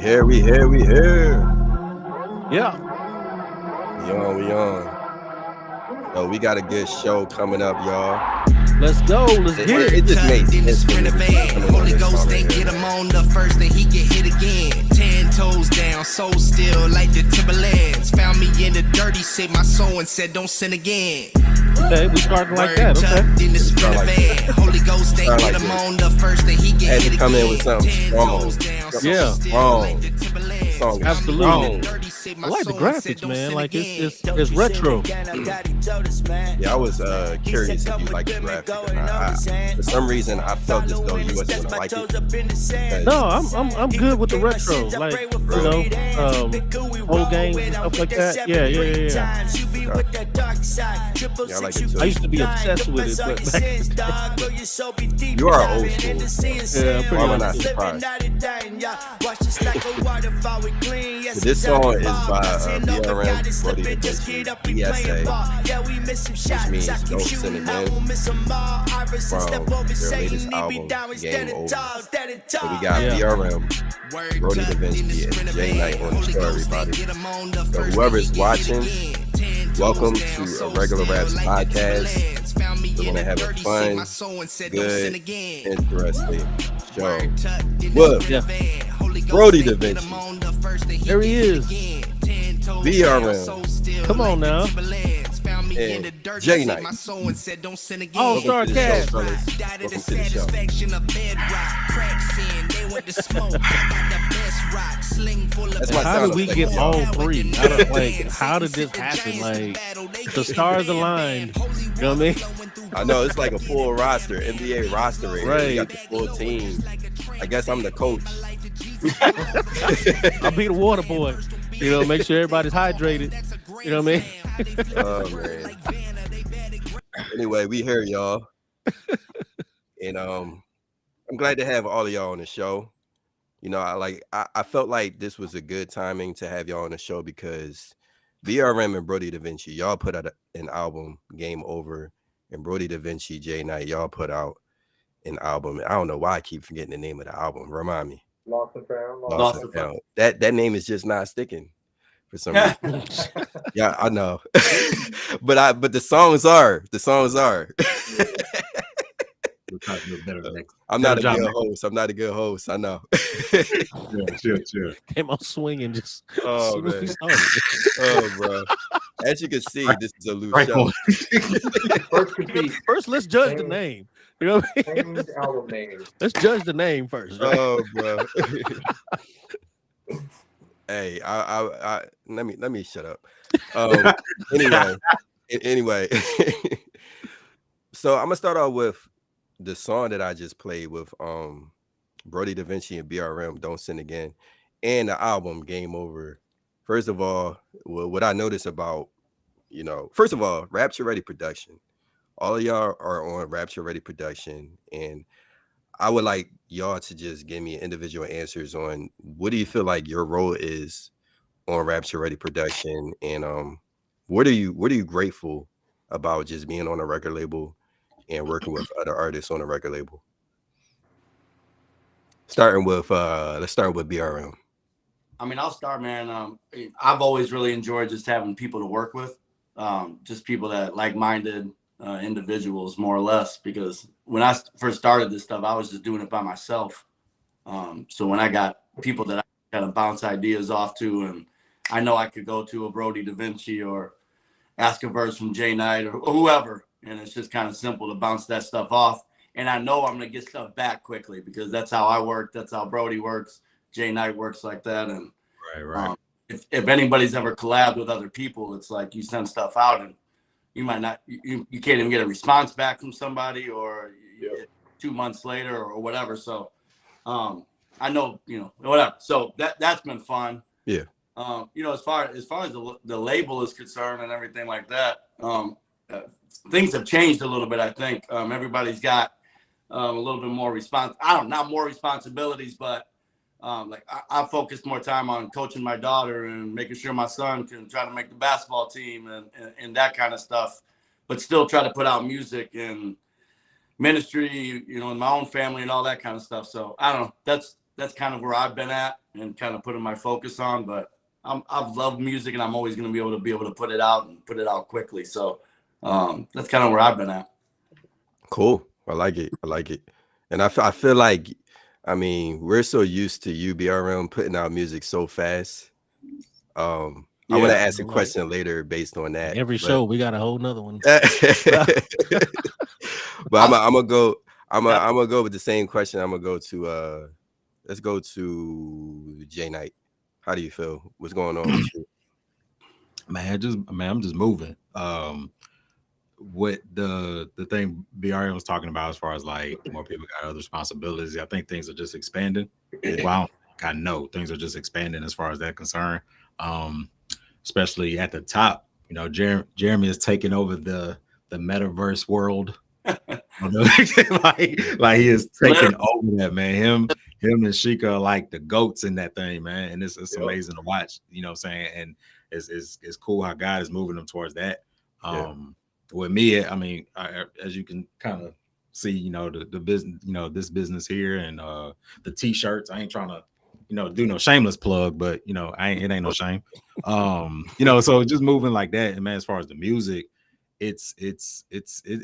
We here. Yeah. We on. So we got a good show coming up, y'all. Let's go. Let's get it. It just makes sense. Holy Ghost ain't get him on the first, then he get hit again. 10 toes down, so still like the Timberlands. Found me in the dirty, saved my soul and said don't sin again. Okay, we starting like that. Okay. In the Sprinter van. Holy Ghost ain't get him on the first, then he get hit again. Come in with something strong. Yeah. Strong. Song is Absolutely. strong. I like the graphics, man. Like it's retro. Yeah, I was curious if you like the graphics. For some reason, I felt as though you wasn't gonna like it. No, I'm good with the retro, like old games and stuff like that. Yeah. Yeah, I like it too. I used to be obsessed with it, but back You are old school. yeah, Why am I pretty not much. surprised? So this song is by BRM, Brody the Vinci, ESA, which means Don't Sin Again, from their latest album, Game Over. So we got BRM, Brody the Vinci, and J Knight on the show, everybody. So whoever's watching, welcome to Irregular Raps podcast. We're going to have a fun, good, interesting show. What? Yeah. Brody Da Vinci. There he is. BRM. Come on now. And J Knight. All-star cast. Welcome to the show. That's my How sound did we effect, get y'all. all three? How did this happen? Like the stars aligned. You know what I mean? I know it's like a full roster, NBA roster right here. Right. We got the full team. I guess I'm the coach. I'll be the water boy. You know, make sure everybody's hydrated. You know what I mean? Oh man. Anyway, we here, y'all. And I'm glad to have all of y'all on the show. You know, I felt like this was a good timing to have y'all on the show because BRM and Brody Da Vinci, y'all put out an album, Game Over, and Brody Da Vinci, J Knight, y'all put out an album. I don't know why I keep forgetting the name of the album. Remind me. Lost and Found. Lost and Found. That name is just not sticking for some reason. Yeah, I know. but the songs are. I'm not a good host. I know. Sure. Came on swinging just. Oh, as soon as we man. started. Oh, bro. As you can see, this is a loose show. First, let's judge the name. You know what I mean? Album name. Let's judge the name first. Right? Oh, bro. Hey, I let me shut up. Anyway. So I'm gonna start off with the song that I just played with Brody Da Vinci and BRM, Don't Sin Again, and the album Game Over. First of all, what I noticed about, first of all, Rapture Ready production. All of y'all are on Rapture Ready production, and I would like y'all to just give me individual answers on what do you feel like your role is on Rapture Ready production, and what are you grateful about just being on a record label and working with other artists on a record label? Let's start with BRM. I mean, I'll start, man. I've always really enjoyed just having people to work with, just people that like-minded individuals, more or less, because when I first started this stuff, I was just doing it by myself. So when I got people that I kind of bounce ideas off to, and I know I could go to a Brody Da Vinci or ask a verse from J Knight or whoever, and it's just kind of simple to bounce that stuff off. And I know I'm going to get stuff back quickly because that's how I work. That's how Brody works. J Knight works like that. And Right. If anybody's ever collabed with other people, it's like you send stuff out and you might not, you can't even get a response back from somebody, or 2 months later or whatever. So I know, whatever. So that's been fun. Yeah. As far as the label is concerned and everything like that, things have changed a little bit. I think everybody's got a little bit more not more responsibilities, but I focused more time on coaching my daughter and making sure my son can try to make the basketball team and that kind of stuff, but still try to put out music and ministry, in my own family and all that kind of stuff. So I don't know. that's kind of where I've been at and kind of putting my focus on. But I've loved music, and I'm always going to be able to put it out and put it out quickly. So that's kind of where I've been at. Cool. I like it. And I feel like, I mean, we're so used to you, BRM, putting out music so fast. I want to ask a question later based on that. Every show we got a whole nother one. But I'm gonna go with the same question. I'm gonna go to let's go to J Knight. How do you feel? What's going on with you? Man, I'm just moving. What the thing BRM was talking about as far as like more people got other responsibilities, I think things are just expanding. Well, I know things are just expanding as far as that concern. Especially at the top, you know, Jeremy is taking over the metaverse world. like he is taking over that, man. Him and Sheikah are like the goats in that thing, man. And it's amazing to watch, you know what I'm saying? And it's cool how God is moving them towards that. With me, I mean, as you can kind of see, you know, the business, you know, this business here and the t-shirts. I ain't trying to, you know, do no shameless plug, but you know, it ain't no shame. You know, so just moving like that. And man, as far as the music, it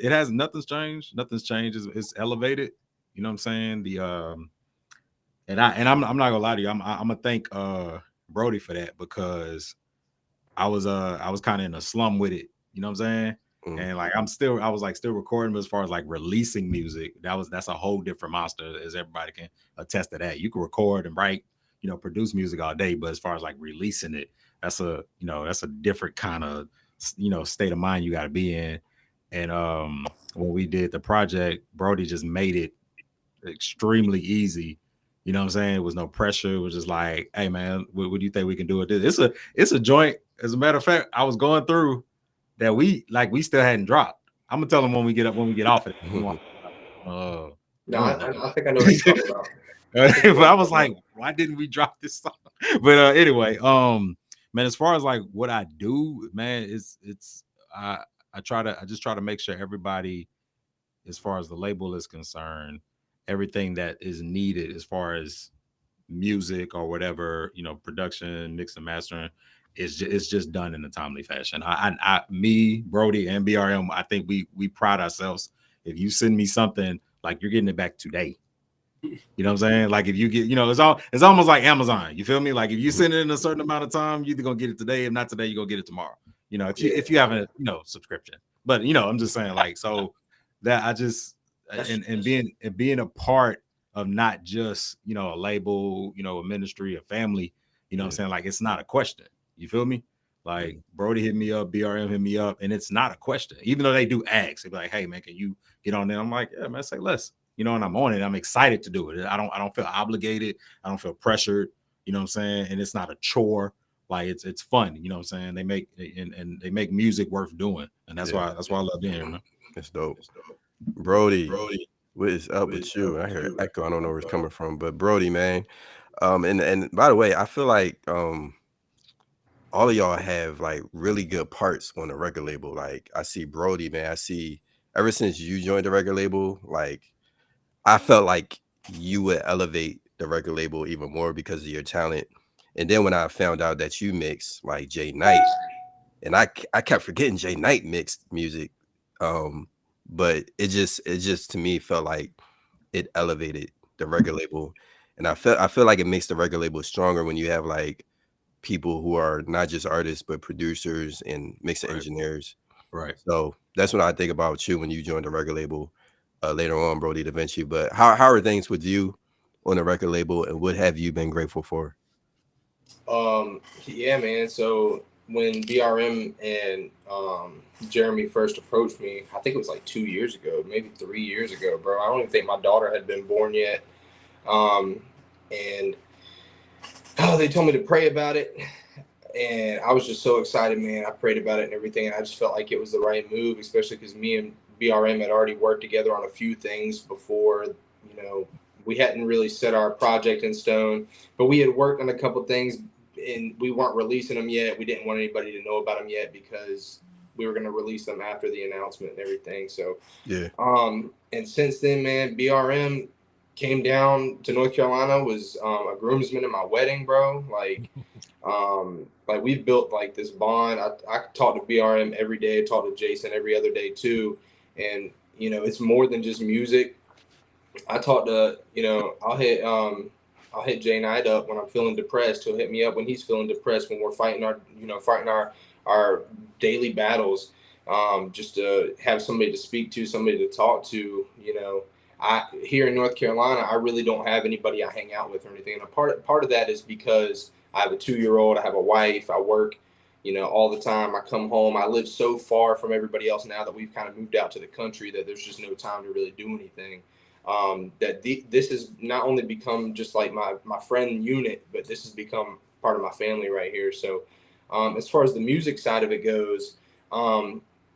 has nothing's changed. Nothing's changed. It's elevated. You know what I'm saying? And I'm not gonna lie to you. I'm gonna thank Brody for that, because I was kind of in a slum with it. You know what I'm saying? And like I was still recording, but as far as like releasing music, that's a whole different monster, as everybody can attest to that. You can record and write, you know, produce music all day, but as far as like releasing it, that's a different kind of, you know, state of mind you got to be in. And when we did the project, Brody just made it extremely easy. You know what I'm saying? It was no pressure. It was just like, hey man, what do you think we can do with this? It's a joint. As a matter of fact, I was going through that we still hadn't dropped. I'm gonna tell them when we get off of it. No, I think I know what you're talking about. But I was like, why didn't we drop this song? But anyway, man, as far as like what I do, man, I just try to make sure everybody, as far as the label is concerned, everything that is needed as far as music or whatever, you know, production, mix and mastering, it's just done in a timely fashion. Me, Brody, and BRM, I think we pride ourselves. If you send me something, like, you're getting it back today. You know what I'm saying? Like, if you get, you know, it's almost like Amazon. You feel me? Like, if you send it in a certain amount of time, you're either gonna get it today. If not today, you're gonna get it tomorrow. You know, if you have a, you know, subscription. But you know, I'm just saying, like, so that I just and being a part of not just, you know, a label, you know, a ministry, a family, you know what I'm saying? Like, it's not a question. You feel me? Like, Brody hit me up, BRM hit me up, and it's not a question. Even though they do ask, they be like, hey man, can you get on there? I'm like, yeah, man, say less. You know, and I'm on it. I'm excited to do it. I don't feel obligated. I don't feel pressured. You know what I'm saying? And it's not a chore. Like, it's fun. You know what I'm saying? They make and they make music worth doing, and that's why I love being here, man. That's dope. Brody, what is up with you? I hear echo. I don't know where it's coming from, but Brody, man. And by the way, I feel like all of y'all have like really good parts on the record label. Like, I see Brody, man. I see ever since you joined the record label, like, I felt like you would elevate the record label even more because of your talent. And then when I found out that you mix like J Knight, and I kept forgetting J Knight mixed music, but it just to me felt like it elevated the record label, and I feel like it makes the record label stronger when you have like people who are not just artists but producers and mixing engineers. Right. So that's what I think about you when you joined the record label later on, Brody Da Vinci. But how are things with you on the record label, and what have you been grateful for? Yeah, man. So when BRM and Jeremy first approached me, I think it was like 2 years ago, maybe 3 years ago, bro. I don't even think my daughter had been born yet. And they told me to pray about it. And I was just so excited, man. I prayed about it and everything. And I just felt like it was the right move, especially because me and BRM had already worked together on a few things before. You know, we hadn't really set our project in stone, but we had worked on a couple things and we weren't releasing them yet. We didn't want anybody to know about them yet because we were going to release them after the announcement and everything. So, yeah. And since then, man, BRM, came down to North Carolina, was a groomsman in my wedding, bro. Like we've built like this bond. I talk to BRM every day. I talk to Jason every other day too. And, you know, it's more than just music. I talk to, you know, I'll hit Jay Knight up when I'm feeling depressed. He'll hit me up when he's feeling depressed, when we're fighting our daily battles. Just to have somebody to speak to, somebody to talk to, you know. Here in North Carolina, I really don't have anybody I hang out with or anything. And a part of that is because I have a 2-year-old, I have a wife, I work, you know, all the time. I come home. I live so far from everybody else now that we've kind of moved out to the country that there's just no time to really do anything. This has not only become just like my friend unit, but this has become part of my family right here. So as far as the music side of it goes,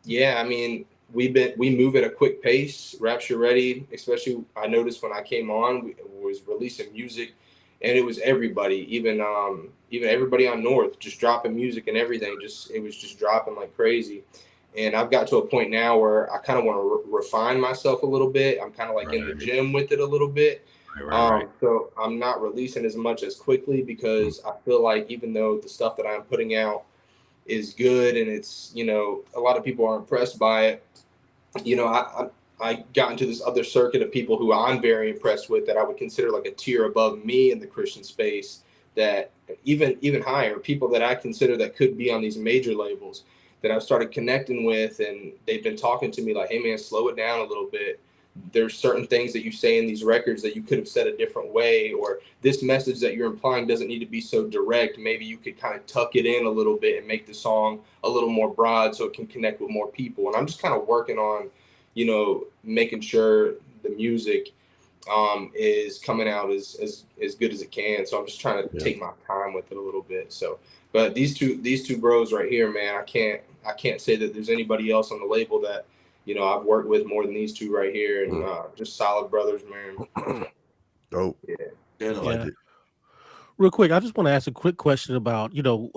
yeah, I mean, we move at a quick pace. Rapture Ready, especially, I noticed when I came on, we was releasing music, and it was everybody, even everybody on North, just dropping music and everything. It was just dropping like crazy. And I've got to a point now where I kind of want to refine myself a little bit. I'm kind of like in the gym with it a little bit. Right. So I'm not releasing as much as quickly because I feel like even though the stuff that I'm putting out is good and it's, you know, a lot of people are impressed by it, you know, I got into this other circuit of people who I'm very impressed with that I would consider like a tier above me in the Christian space, that even higher, people that I consider that could be on these major labels that I've started connecting with, and they've been talking to me like, hey man, slow it down a little bit. There's certain things that you say in these records that you could have said a different way, or this message that you're implying doesn't need to be so direct. Maybe you could kind of tuck it in a little bit and make the song a little more broad so it can connect with more people. And I'm just kind of working on, you know, making sure the music is coming out as good as it can. So I'm just trying to take my time with it a little bit. So, but these two bros right here, man, I can't say that there's anybody else on the label that, you know, I've worked with more than these two right here, and just solid brothers, man. Dope. Yeah. Like it. Real quick, I just want to ask a quick question about, you know,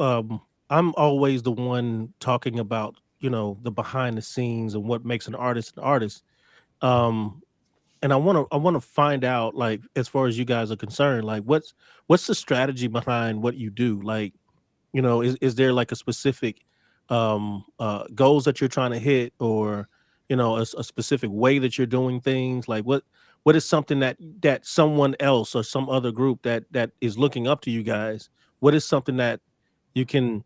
I'm always the one talking about, you know, the behind the scenes and what makes an artist an artist. And I want to find out, like, as far as you guys are concerned, like what's the strategy behind what you do? Like, you know, is there like a specific goals that you're trying to hit, or, you know, a specific way that you're doing things? Like what is something that someone else or some other group that is looking up to you guys? What is something that you can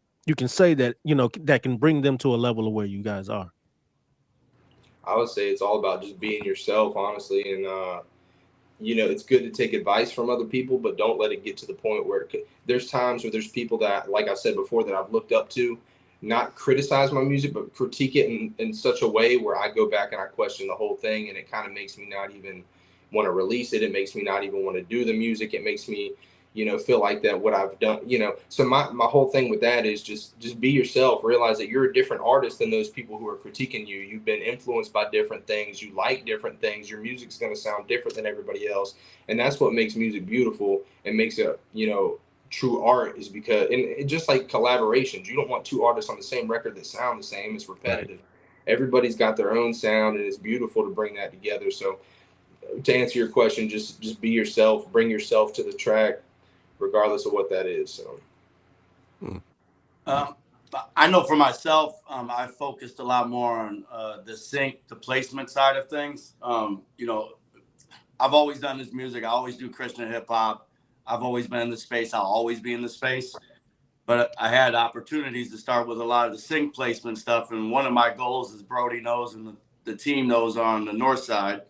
say that, you know, that can bring them to a level of where you guys are? I would say it's all about just being yourself, honestly. And, you know, it's good to take advice from other people, but don't let it get to the point where there's times where there's people that, like I said before, that I've looked up to, not criticize my music, but critique it in such a way where I go back and I question the whole thing. And it kind of makes me not even want to release it. It makes me not even want to do the music. It makes me, you know, feel like that what I've done, you know. So my whole thing with that is just be yourself. Realize that you're a different artist than those people who are critiquing you. You've been influenced by different things. You like different things. Your music's going to sound different than everybody else. And that's what makes music beautiful and makes it, you know, true art, is because, and it, just like collaborations, you don't want two artists on the same record that sound the same. It's repetitive. Right. Everybody's got their own sound, and it's beautiful to bring that together. So to answer your question, just be yourself, bring yourself to the track, regardless of what that is. So I know for myself, I focused a lot more on the sync, the placement side of things. You know, I've always done this music. I always do Christian hip hop. I've always been in the space. I'll always be in the space. But I had opportunities to start with a lot of the sync placement stuff. And one of my goals, is Brody knows and the team knows, on the north side.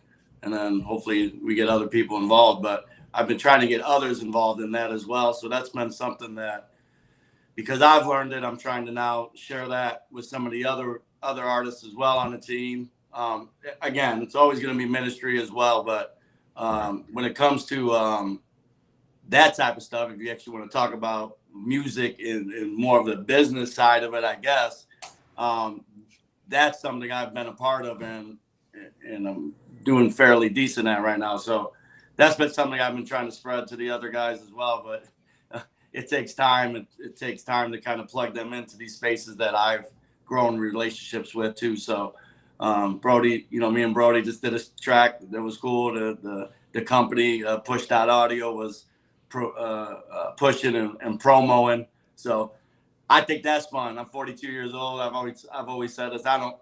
And then hopefully we get other people involved. But I've been trying to get others involved in that as well. So that's been something that, because I've learned it, I'm trying to now share that with some of the other artists as well on the team. Again, it's always going to be ministry as well. But when it comes to that type of stuff, if you actually want to talk about music in more of the business side of it, I guess, that's something I've been a part of and I'm doing fairly decent at right now. So that's been something I've been trying to spread to the other guys as well, but it takes time. It takes time to kind of plug them into these spaces that I've grown relationships with too. So Brody, you know, me and Brody just did a track that was cool. The the company, Pushed Out Audio, was pushing and promoting. So I think that's fun. I'm 42 years old. I've always said this. I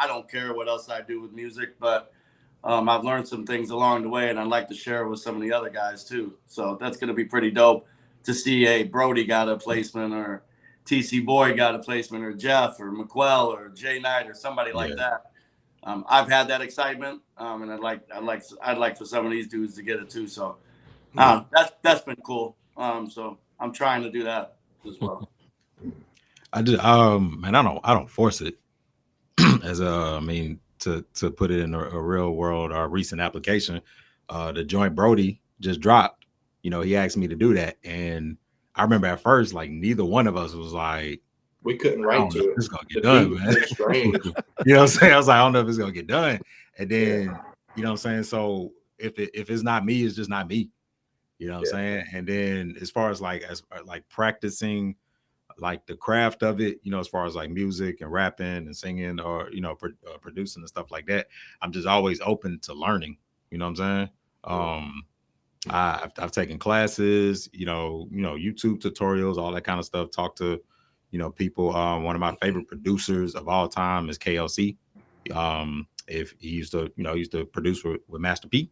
don't care what else I do with music, but I've learned some things along the way, and I'd like to share it with some of the other guys too. So that's going to be pretty dope to see a Brody got a placement, or TC Boy got a placement, or Jeff, or McQuell, or Jay Knight, or somebody like that. I've had that excitement, and I'd like for some of these dudes to get it too. So that's been cool. So I'm trying to do that as well. I do. Man, I don't force it as to put it in a real world or recent application. The joint Brody just dropped. He asked me to do that, and I remember at first, like, neither one of us was like, we couldn't write to it. It's gonna get done, man. You know what I'm saying? I was like, I don't know if it's gonna get done. And then, you know what I'm saying? So if it's not me, it's just not me. You know what I'm saying? And then as far as like practicing like the craft of it, as far as like music and rapping and singing, or producing and stuff like that, I'm just always open to learning. You know what I'm saying? I've taken classes, YouTube tutorials, all that kind of stuff. Talk to people. One of my favorite producers of all time is KLC. If he used to produce with Master P,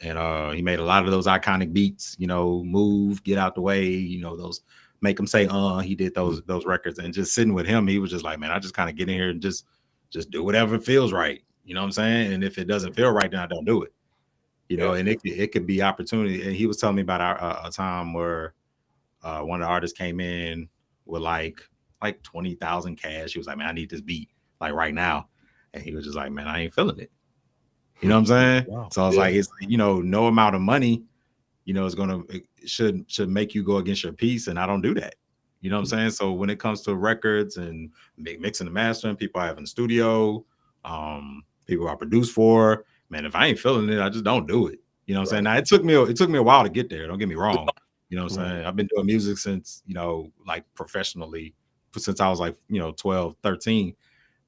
and he made a lot of those iconic beats. Move, Get Out the Way. Those Make Them Say He did those records. And just sitting with him, he was just like, man, I just kind of get in here and just do whatever feels right. You know what I'm saying? And if it doesn't feel right, then I don't do it. And it could be opportunity. And he was telling me about a time where one of the artists came in with like 20,000 cash. He was like, man, I need this beat like right now. And he was just like, man, I ain't feeling it. You know what I'm saying? Wow. So I was like, it's, no amount of money, should make you go against your piece. And I don't do that. You know what I'm saying? So when it comes to records and mixing and mastering, people I have in the studio, people I produce for, man, if I ain't feeling it, I just don't do it. You know what I'm saying? Now it took me a while to get there. Don't get me wrong. You know what I'm saying? I've been doing music since, like professionally, since I was like, 12, 13.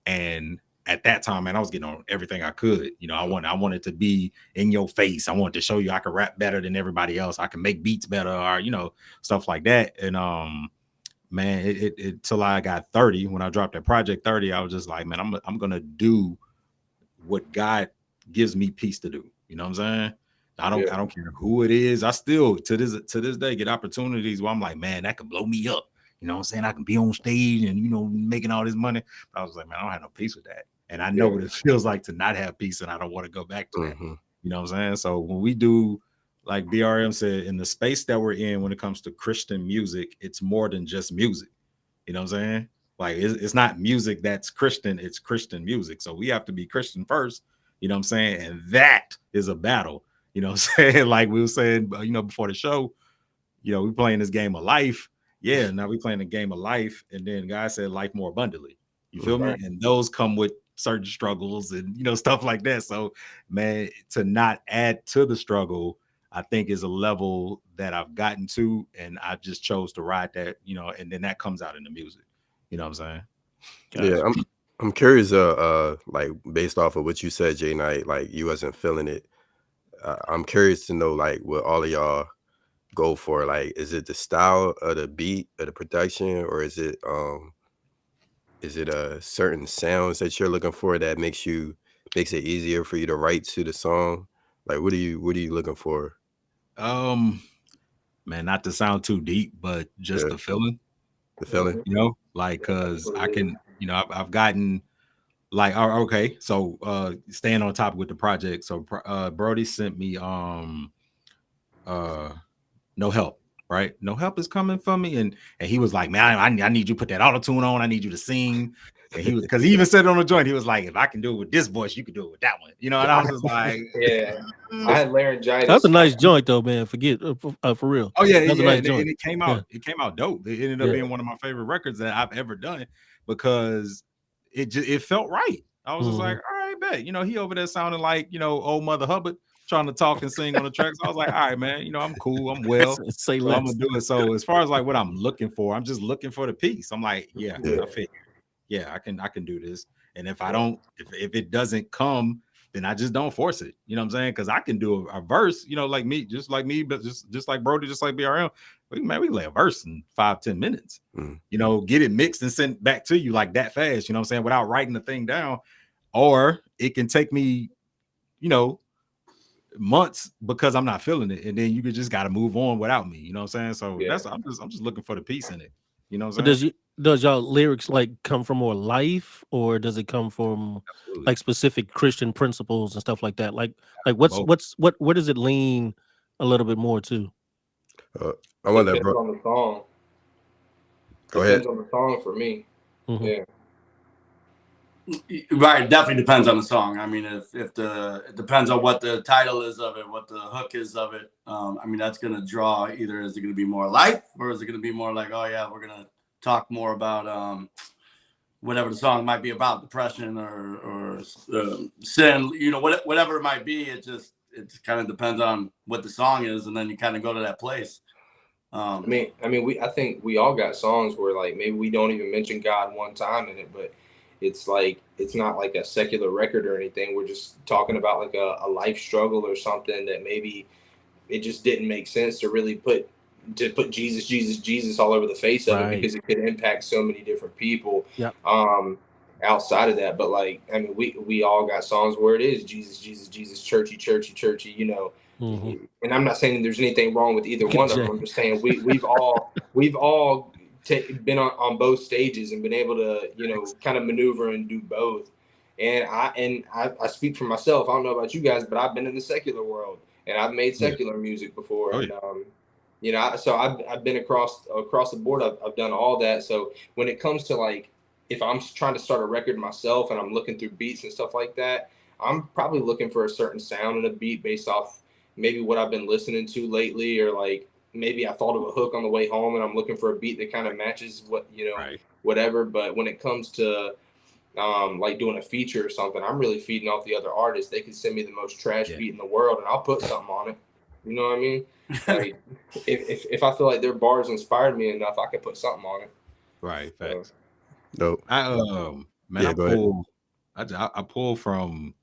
And at that time, man, I was getting on everything I could. I wanted to be in your face. I wanted to show you I could rap better than everybody else. I can make beats better, or, stuff like that. And man, it till I got 30, when I dropped that project 30, I was just like, man, I'm gonna do what God gives me peace to do. You know what I'm saying? I don't care who it is. I still to this day get opportunities where I'm like, man, that could blow me up. You know what I'm saying? I can be on stage and making all this money. But I was like, man, I don't have no peace with that. And I know what it feels like to not have peace, and I don't want to go back to that. You know what I'm saying? So when we do, like BRM said, in the space that we're in when it comes to Christian music, it's more than just music. You know what I'm saying? Like it's not music that's Christian, it's Christian music. So we have to be Christian first. You know what I'm saying? And that is a battle. You know what I'm saying? Like we were saying, before the show, we playing this game of life. Yeah, now we playing a game of life. And then God said life more abundantly. You feel me? And those come with certain struggles and, stuff like that. So, man, to not add to the struggle, I think is a level that I've gotten to. And I just chose to ride that, and then that comes out in the music. You know what I'm saying? Yeah, I'm curious, like based off of what you said, Jay Knight, like you wasn't feeling it. I'm curious to know, like, what all of y'all go for. Like, is it the style of the beat, or the production, or is it certain sounds that you're looking for that makes it easier for you to write to the song? Like, what are you looking for? Man, not to sound too deep, but just the feeling. The feeling, like, cause I can, I've gotten like, okay, so staying on topic with the project. So Brody sent me No Help, right? No Help is coming from me, and he was like, man, I need you to put that auto-tune on. I need you to sing. And he was, because he even said it on the joint, he was like, if I can do it with this voice, you can do it with that one. And I was just like, I had laryngitis. That's a nice joint though, man. Forget for real. Oh yeah, that's a nice joint. And it came out. It came out dope. It ended up being one of my favorite records that I've ever done, because it felt right. I was just like, all right, bet. He over there sounding like old Mother Hubbard, trying to talk and sing on the tracks. I was like, all right, man, I'm cool. I'm well. Say so I'm gonna do it. So as far as like what I'm looking for, I'm just looking for the piece. I'm like, I figure, I can do this. And if I don't, if it doesn't come then I just don't force it. You know what I'm saying? Because I can do a verse, you know, like me, but just like Brody, just like BRM. We can lay a verse in 5-10 minutes. You know, get it mixed and sent back to you like that fast. You know what I'm saying? Without writing the thing down, or it can take me, you know, months because I'm not feeling it, and then you just got to move on without me. You know what I'm saying? So that's I'm just looking for the peace in it. You know what I'm saying? Does y'all lyrics like come from more life, or does it come from like specific Christian principles and stuff like that? Like where does it lean a little bit more to? I want that, Depends bro. on the song. Go ahead. Depends on the song for me. Yeah. Right, definitely depends on the song. I mean, if it depends on what the title is of it, what the hook is of it. I mean, that's gonna draw either is it gonna be more life, or is it gonna be more like, oh yeah, we're gonna talk more about whatever the song might be about, depression or sin, you know, whatever it might be. It kind of depends on what the song is, and then you kind of go to that place. I think we all got songs where like maybe we don't even mention God one time in it, but it's like it's not like a secular record or anything. We're just talking about like a life struggle or something that maybe it just didn't make sense to really put Jesus all over the face of it, because it could impact so many different people. Outside of that, but like I mean, we all got songs where it is Jesus, churchy, you know. And I'm not saying there's anything wrong with either one of them. I'm just saying we've all been on both stages and been able to, you know, kind of maneuver and do both. And I speak for myself. I don't know about you guys, but I've been in the secular world and I've made secular music before. And you know, so I've been across the board. I've done all that. So when it comes to like, if I'm trying to start a record myself and I'm looking through beats and stuff like that, I'm probably looking for a certain sound and a beat based off maybe what I've been listening to lately, or like maybe I thought of a hook on the way home and I'm looking for a beat that kind of matches what, you know, whatever. But when it comes to like doing a feature or something, I'm really feeding off the other artists. They can send me the most trash beat in the world and I'll put something on it. You know what I mean? Like if I feel like their bars inspired me enough, I could put something on it. Right. Facts. Dope. I pull from.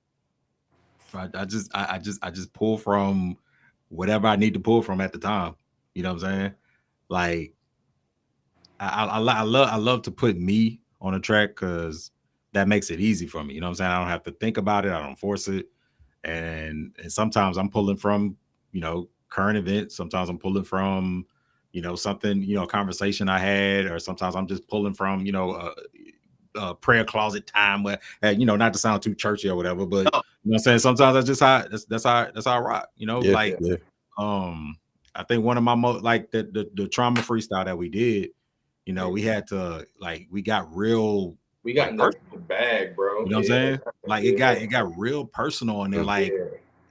I just pull from whatever I need to pull from at the time. You know what I'm saying? Like I love to put me on a track because that makes it easy for me. You know what I'm saying? I don't have to think about it. I don't force it. And sometimes I'm pulling from, you know, current events. Sometimes I'm pulling from, you know, something, you know, a conversation I had, or sometimes I'm just pulling from, you know, prayer closet time where, you know, not to sound too churchy or whatever, but you know what I'm saying? Sometimes that's just how that's how I rock, you know, I think one of my like the trauma freestyle that we did, you know, we had to like, we got in the bag, bro. You know what I'm saying? Like it got real personal in there. Like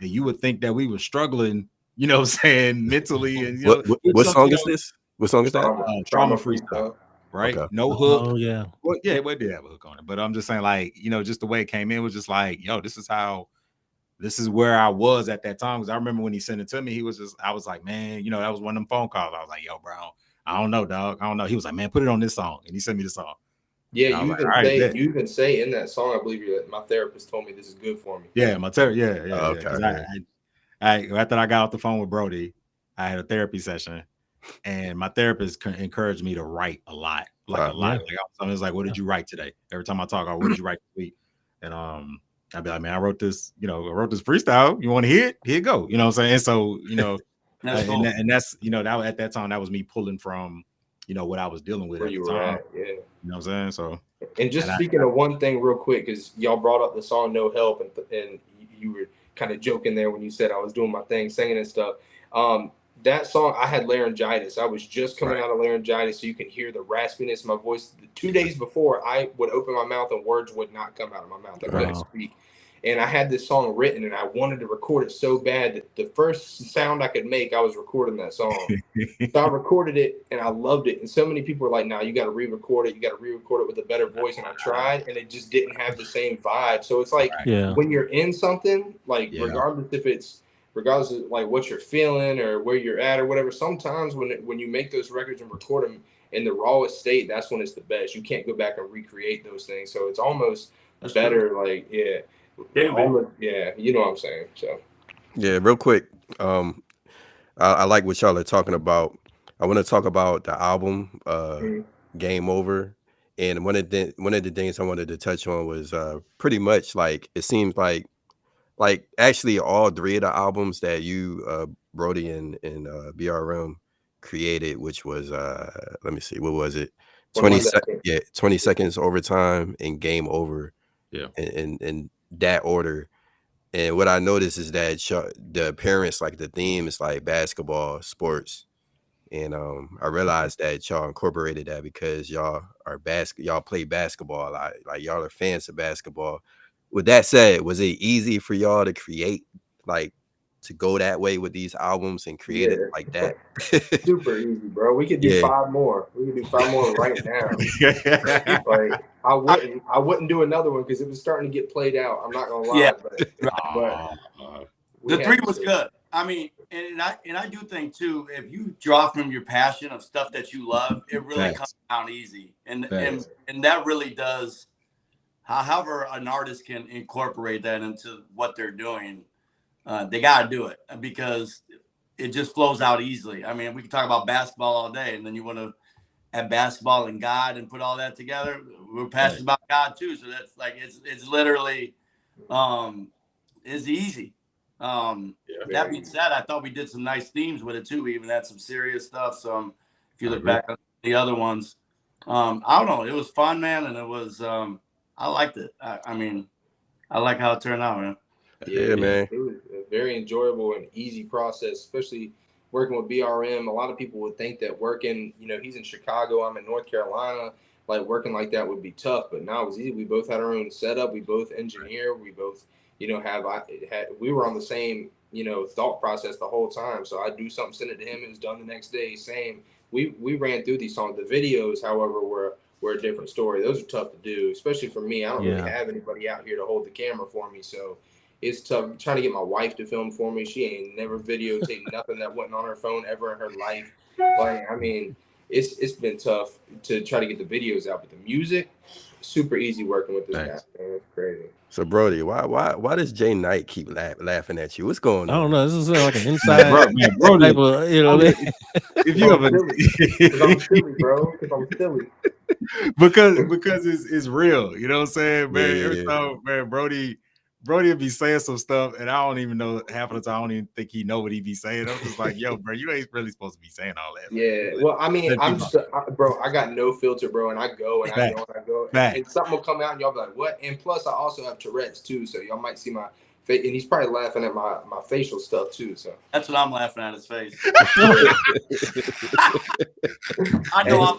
and you would think that we were struggling, you know what I'm saying, mentally. And you know, what song is this? What song is that? Trauma freestyle. Right? Okay. No hook. Oh yeah. Well, yeah, it did have a hook on it. But I'm just saying, like, you know, just the way it came in was just like, yo, this is where I was at that time. Because I remember when he sent it to me, I was like, man, you know, that was one of them phone calls. I was like, yo, bro, I don't know, dog. I don't know. He was like, man, put it on this song. And he sent me the song. Yeah, you even say in that song, I believe my therapist told me this is good for me. Yeah, my therapist. Yeah. Okay. I after I got off the phone with Brody, I had a therapy session. And my therapist encouraged me to write a lot, like a lot. Like I was like, "What did you write today?" Every time I talk, what did you write this week? And I'd be like, "Man, I wrote this freestyle. You want to hear it? Here you go." You know what I'm saying? And so, you know, and that's, you know, that at that time that was me pulling from, you know, what I was dealing with at the time. You know what I'm saying? So, and just speaking of one thing real quick, because y'all brought up the song "No Help," and you were kind of joking there when you said I was doing my thing, singing and stuff. That song, I had laryngitis. I was just coming out of laryngitis, so you can hear the raspiness in my voice. 2 days before, I would open my mouth and words would not come out of my mouth. I couldn't speak. And I had this song written, and I wanted to record it so bad that the first sound I could make, I was recording that song. So I recorded it, and I loved it. And so many people were like, "Nah, you got to re-record it. You got to re-record it with a better voice." And I tried, and it just didn't have the same vibe. So it's like when you're in something, like regardless of like what you're feeling or where you're at or whatever, sometimes when you make those records and record them in the rawest state, that's when it's the best. You can't go back and recreate those things. So it's almost better. Like, Yeah, you know what I'm saying. So Yeah, real quick. I like what y'all are talking about. I want to talk about the album, Game Over. And one of the things I wanted to touch on was pretty much like it seems like actually all three of the albums that you Brody and BRM created, which was let me see, what was it? 20 seconds overtime and Game Over. Yeah. In that order. And what I noticed is that the appearance, like the theme is like basketball, sports. And I realized that y'all incorporated that because y'all play basketball a lot. Like y'all are fans of basketball. With that said, was it easy for y'all to create, like, to go that way with these albums and create it like that? Super easy, bro. We could do 5 more. We could do 5 more right now. Like I wouldn't do another one because it was starting to get played out. I'm not gonna lie, Yeah. but The 3 was good. I mean, and I do think too, if you draw from your passion of stuff that you love, it really comes down easy. And that really does. However, an artist can incorporate that into what they're doing, they got to do it because it just flows out easily. I mean, we can talk about basketball all day, and then you want to add basketball and God and put all that together. We're passionate about God too, so that's like it's literally is easy. That being said, I thought we did some nice themes with it too. We even had some serious stuff. So if you look back on the other ones, I don't know, it was fun, man, and it was I liked it. I mean, I like how it turned out, man. Yeah, man. It was a very enjoyable and easy process, especially working with BRM. A lot of people would think that working, he's in Chicago, I'm in North Carolina, like working like that would be tough. But now it was easy. We both had our own setup. We both engineer. We both, we were on the same, thought process the whole time. So I do something, send it to him, and it's done the next day. Same. We ran through these songs. The videos, however, were a different story. Those are tough to do, especially for me. I don't really have anybody out here to hold the camera for me. So it's tough trying to get my wife to film for me. She ain't never videotaped nothing that wasn't on her phone ever in her life. Like, I mean, it's been tough to try to get the videos out, but the music, super easy working with this guy, man. It's crazy. So Brody, why does Jay Knight keep laughing at you? What's going on? I don't know. This is like an inside bro, type of, if you ever, because I'm silly, bro. Because I'm silly. because it's real. You know what I'm saying, man? Yeah. Every time, man, Brody will be saying some stuff, and I don't even know half of the time. I don't even think he know what he be saying. I'm just like, yo, bro, you ain't really supposed to be saying all that. Yeah, man. well, I mean, bro, I got no filter, bro, and I go and I go and I go, and something will come out, and y'all be like, what? And plus, I also have Tourette's too, so y'all might see my face, and he's probably laughing at my facial stuff too. So that's what I'm laughing at, his face. I know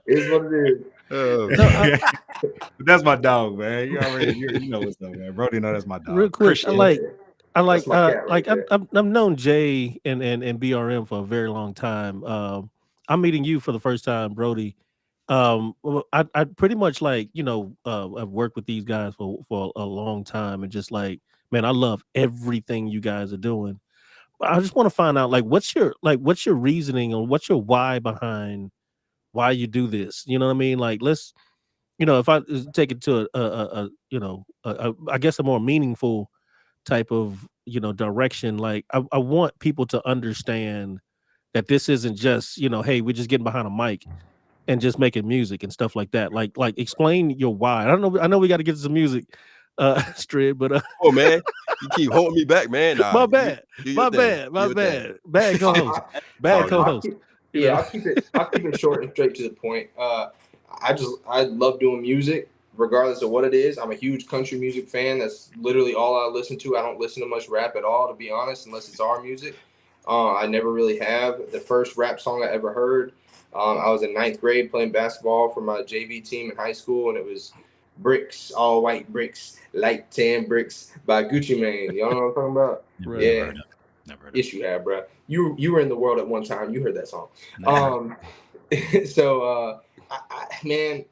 it's what it is. That's my dog, man. You know what's up, man. Brody, know that's my dog. Real quick, I've known Jay and BRM for a very long time. I'm meeting you for the first time, Brody. I pretty much I've worked with these guys for a long time, and just like, man, I love everything you guys are doing. But I just want to find out, what's your reasoning, or what's your why behind why you do this? You know what I mean? Like, let's, if I take it to I guess a more meaningful type of, direction. Like, I want people to understand that this isn't just, hey, we're just getting behind a mic and just making music and stuff like that. Like explain your why. I don't know. I know we got to get to some music, Strid, but oh man, you keep holding me back, man. Nah, my bad. Bad co-host. Bad co-host. I'll keep it short and straight to the point. I love doing music, regardless of what it is. I'm a huge country music fan. That's literally all I listen to. I don't listen to much rap at all, to be honest, unless it's our music. I never really have. The first rap song I ever heard, I was in 9th grade playing basketball for my JV team in high school, and it was Bricks, All White Bricks, Light Tan Bricks by Gucci Mane. Y'all know what I'm talking about? Never heard Yes, you have, bro. You were in the world at one time. You heard that song. Man,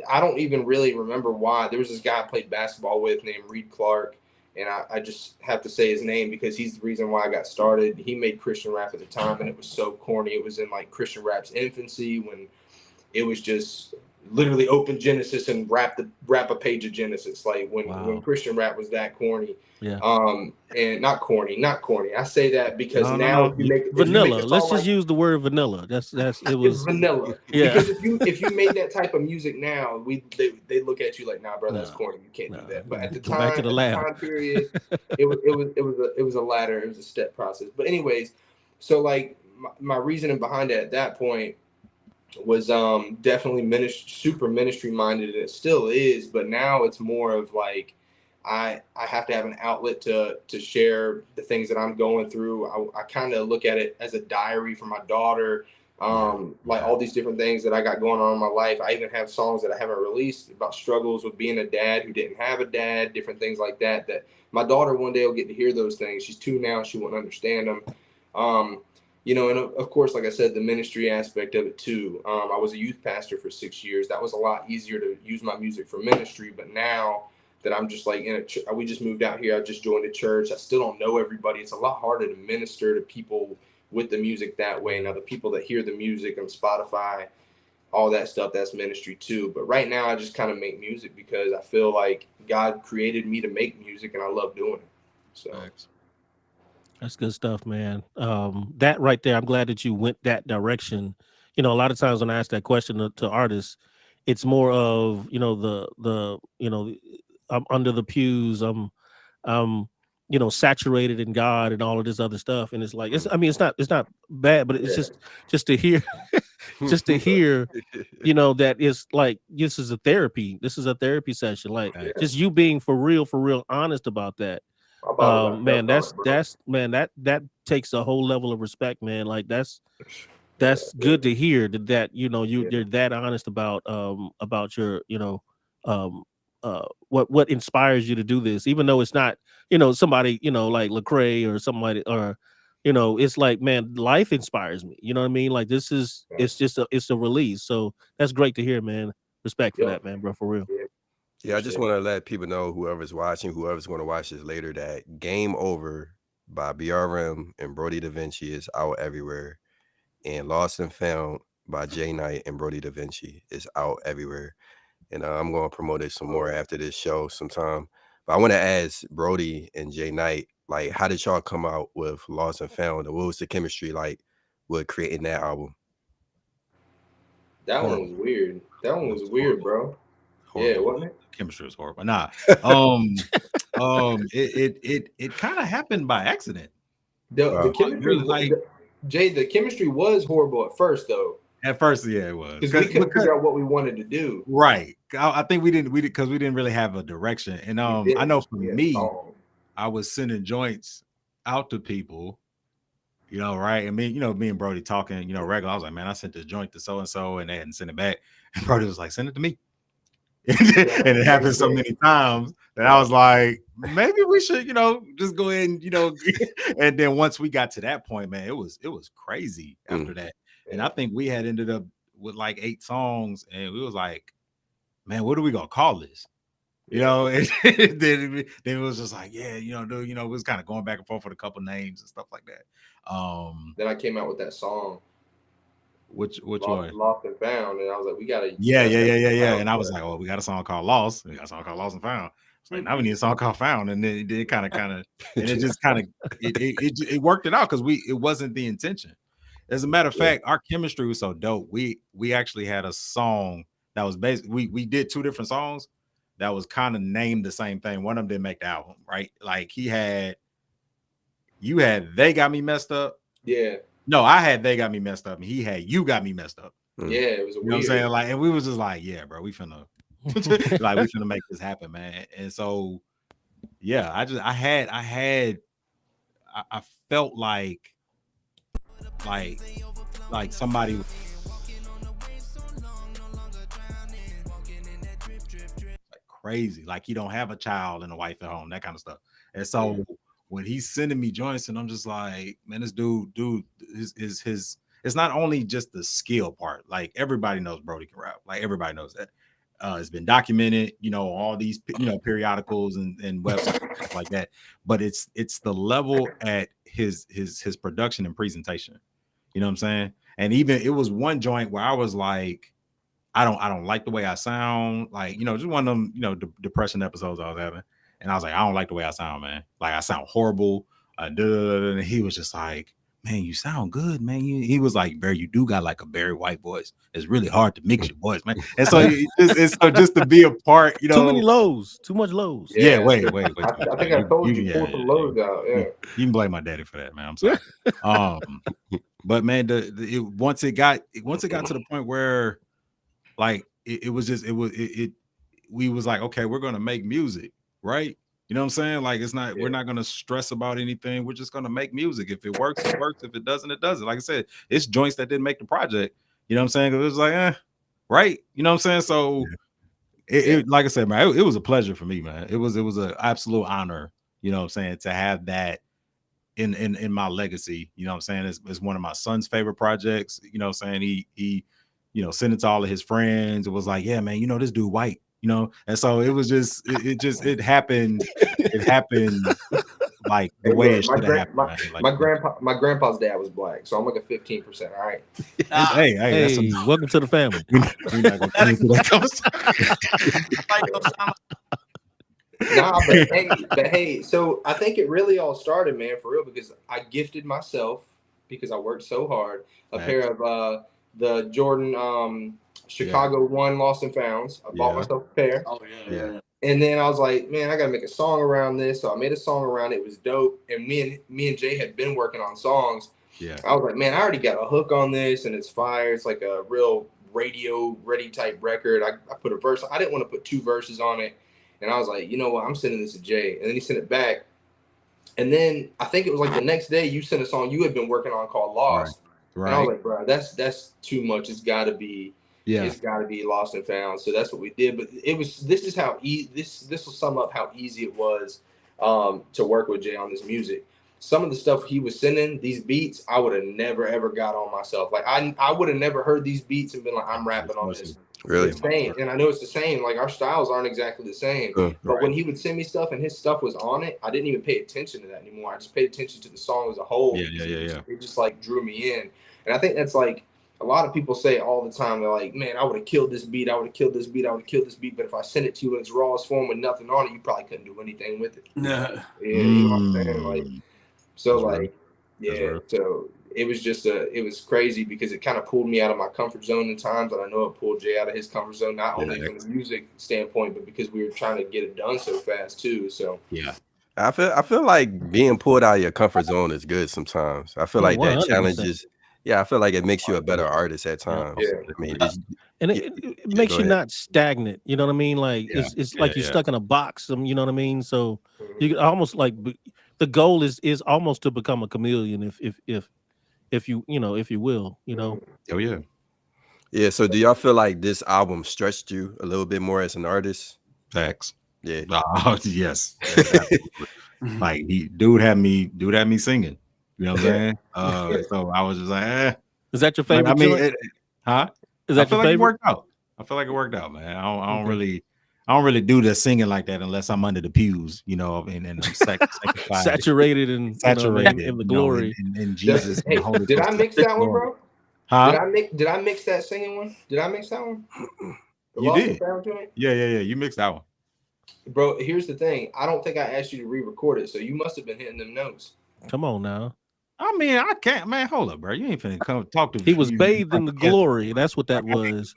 I don't even really remember why. There was this guy I played basketball with named Reed Clark, and I just have to say his name because he's the reason why I got started. He made Christian rap at the time, and it was so corny. It was in like Christian rap's infancy when it was just literally open Genesis and rap a page of Genesis. Like when Christian rap was that corny. Yeah. And not corny. I say that because now if you make vanilla. Let's just use the word vanilla. It was vanilla. Yeah. Because if you made that type of music now, they look at you like, nah, bro, that's corny. You can't do that. But at the time period, it was a ladder. It was a step process. But anyways, so like my reasoning behind it at that point was definitely super ministry minded, and it still is, but now it's more of like I have to have an outlet to share the things that I'm going through. I kind of look at it as a diary for my daughter, like all these different things that I got going on in my life. I even have songs that I haven't released about struggles with being a dad who didn't have a dad, different things like that my daughter one day will get to hear those things. She's 2 now, she won't understand them. You know, and of course, like I said, the ministry aspect of it too. I was a youth pastor for 6 years. That was a lot easier to use my music for ministry. But now that I'm just like we just moved out here. I just joined a church. I still don't know everybody. It's a lot harder to minister to people with the music that way. Now the people that hear the music on Spotify, all that stuff, that's ministry too. But right now I just kind of make music because I feel like God created me to make music and I love doing it. So. Thanks. That's good stuff, man. That right there, I'm glad that you went that direction. You know, a lot of times when I ask that question to artists, it's more of, you know, the you know, I'm under the pews, I'm you know, saturated in God and all of this other stuff. And it's like, it's not bad, but it's just to hear, you know, that it's like, this is a therapy session. Like just you being for real honest about that. Man, that takes a whole level of respect, man. Like that's good to hear that you know you're that honest about your, you know, what inspires you to do this, even though it's not, you know, somebody, you know, like Lecrae or somebody, or you know, it's like, man, life inspires me, you know what I mean? Like this is it's a release. So that's great to hear, man. Respect for that, man, bro, for real. Yeah, I just want to let people know, whoever's watching, whoever's going to watch this later, that Game Over by BRM and Brody Da Vinci is out everywhere. And Lost and Found by Jay Knight and Brody Da Vinci is out everywhere. And I'm going to promote it some more after this show sometime. But I want to ask Brody and Jay Knight, like, how did y'all come out with Lost and Found? And what was the chemistry like with creating that album? That one was weird. That one was weird, bro. Horrible. Yeah, wasn't it? Chemistry was horrible. Nah. It kind of happened by accident. The chemistry, like Jay, the chemistry was horrible at first, though. At first, yeah, it was. Because we couldn't figure out what we wanted to do. Right. I think we didn't because we didn't really have a direction. And I know for me, I was sending joints out to people, you know, right? I mean, you know, me and Brody talking, you know, regular. I was like, man, I sent this joint to so and so, and they hadn't sent it back. And Brody was like, send it to me. And it happened so many times that I was like, maybe we should, you know, just go ahead and, you know, and then once we got to that point, man, it was crazy after that. And I think we had ended up with like 8 songs, and we was like, man, what are we gonna call this? You know, and then it was just like, yeah, you know, dude, you know, it was kind of going back and forth with a couple names and stuff like that. Then I came out with that song. Which one? Lost and Found, and I was like, we gotta. Yeah. And I was like, well, we got a song called Lost. We got a song called Lost and Found. It's like, now we need a song called Found, and then it kind of, and it just kind of, it worked it out because it wasn't the intention. As a matter of fact, our chemistry was so dope. We actually had a song that was basically we did 2 different songs that was kind of named the same thing. One of them didn't make the album, right? Like you had They Got Me Messed Up. Yeah. No, I had They Got Me Messed Up, and he had You Got Me Messed Up. Yeah, it was you know what I'm saying? Like, and we was just like, yeah, bro, we finna like we finna make this happen, man. And so yeah, I felt like somebody like crazy, like he don't have a child and a wife at home, that kind of stuff. And so when he's sending me joints, and I'm just like, man, this dude is his. It's not only just the skill part. Like everybody knows Brody can rap. Like everybody knows that. It's been documented, you know, all these, you know, periodicals and websites and stuff like that. But it's the level at his production and presentation. You know what I'm saying? And even it was one joint where I was like, I don't like the way I sound. Like, just one of them, depression episodes I was having. And I was like, I don't like the way I sound, man. Like, I sound horrible. And he was just like, man, you sound good, man. He was like, Barry, you do got like a Barry White voice. It's really hard to mix your voice, man. And so just to be a part, too many lows, too much lows. Yeah, wait. I think I told you pull some lows out. Yeah. You can blame my daddy for that, man. I'm sorry. But man, once it got to the point where like we was like, okay, we're gonna make music, right? You know what I'm saying? Like, we're not gonna stress about anything. We're just gonna make music. If it works, it works. If it doesn't, it doesn't. Like I said, it's joints that didn't make the project. You know what I'm saying? Because it was like, right? You know what I'm saying? So it like I said, man, it was a pleasure for me, man. It was an absolute honor, you know what I'm saying, to have that in my legacy. You know what I'm saying? It's one of my son's favorite projects. You know what I'm saying? He sent it to all of his friends. It was like, yeah, man, this dude white. And so it was just it happened. It happened like the way it should have happened. My grandpa's dad was black, so I'm like a 15%. All right. Hey, welcome to the family. We're not gonna get into that conversation. But hey, so I think it really all started, man, for real, because I gifted myself, because I worked so hard, a pair of the Jordan Chicago 1 Lost and Founds. I bought myself a pair. Oh yeah. And then I was like, man, I gotta make a song around this. So I made a song around it. It was dope. And me and Jay had been working on songs. Yeah. I was like, man, I already got a hook on this, and it's fire. It's like a real radio ready type record. I put a verse. I didn't want to put 2 verses on it. And I was like, you know what? I'm sending this to Jay. And then he sent it back. And then I think it was like the next day you sent a song you had been working on called Lost. Right. And I was like, bro, that's too much. It's got to be. Yeah, it's got to be Lost and Found. So that's what we did. But this will sum up how easy it was to work with Jay on this music. Some of the stuff he was sending, these beats, I would have never ever got on myself. Like I would have never heard these beats and been like, I'm rapping on this. Really? It's the same. And I know it's the same. Like our styles aren't exactly the same. But when he would send me stuff and his stuff was on it, I didn't even pay attention to that anymore. I just paid attention to the song as a whole. Yeah. It just like drew me in. And I think that's like a lot of people say all the time. They're like, man, I would have killed this beat. I would have killed this beat. But if I sent it to you in its rawest form with nothing on it, you probably couldn't do anything with it. No. Yeah, you know what I'm saying? Like, so like, yeah. So it was just it was crazy because it kind of pulled me out of my comfort zone in times, and I know it pulled Jay out of his comfort zone, not only from the music standpoint, but because we were trying to get it done so fast too. So yeah. I feel like being pulled out of your comfort zone is good sometimes. I feel like 100%. That challenges. Yeah, I feel like it makes you a better artist at times. Yeah. I mean, it makes you not stagnant. You know what I mean? Like it's like you're stuck in a box. You know what I mean? So you almost like the goal is almost to become a chameleon, if you will. Oh yeah. Yeah. So do y'all feel like this album stretched you a little bit more as an artist? Facts. Yeah. Yes. Like dude had me singing. You know what I'm saying? So I was just like, Is that your favorite? Is that your favorite? Like it worked out. I feel like it worked out, man. I don't really do the singing like that unless I'm under the pews, and I'm saturated in the glory. In Jesus. Hey, did I mix that one, bro? Huh? Did I mix that singing one? Did I mix that one? You did. Yeah. You mixed that one. Bro, here's the thing. I don't think I asked you to re-record it, so you must have been hitting them notes. Come on now. I mean, I can't, man. Hold up, bro. You ain't finna come talk to me. He was bathed in the glory. That's what that was.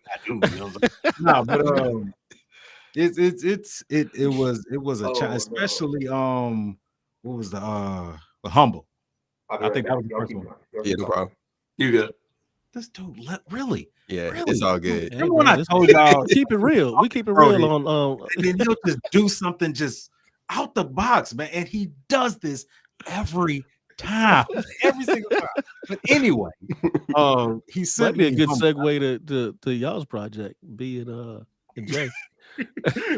No, but it was a challenge, especially what was the Humble. I think that was the first one. Yeah, no problem. You good? This dude, really? Yeah, really? It's all good. Remember when I told y'all keep it real? We keep it real on. And then he'll just do something just out the box, man. And he does this every time, every single time. But anyway, he sent me a good segue to y'all's project, be it Jay.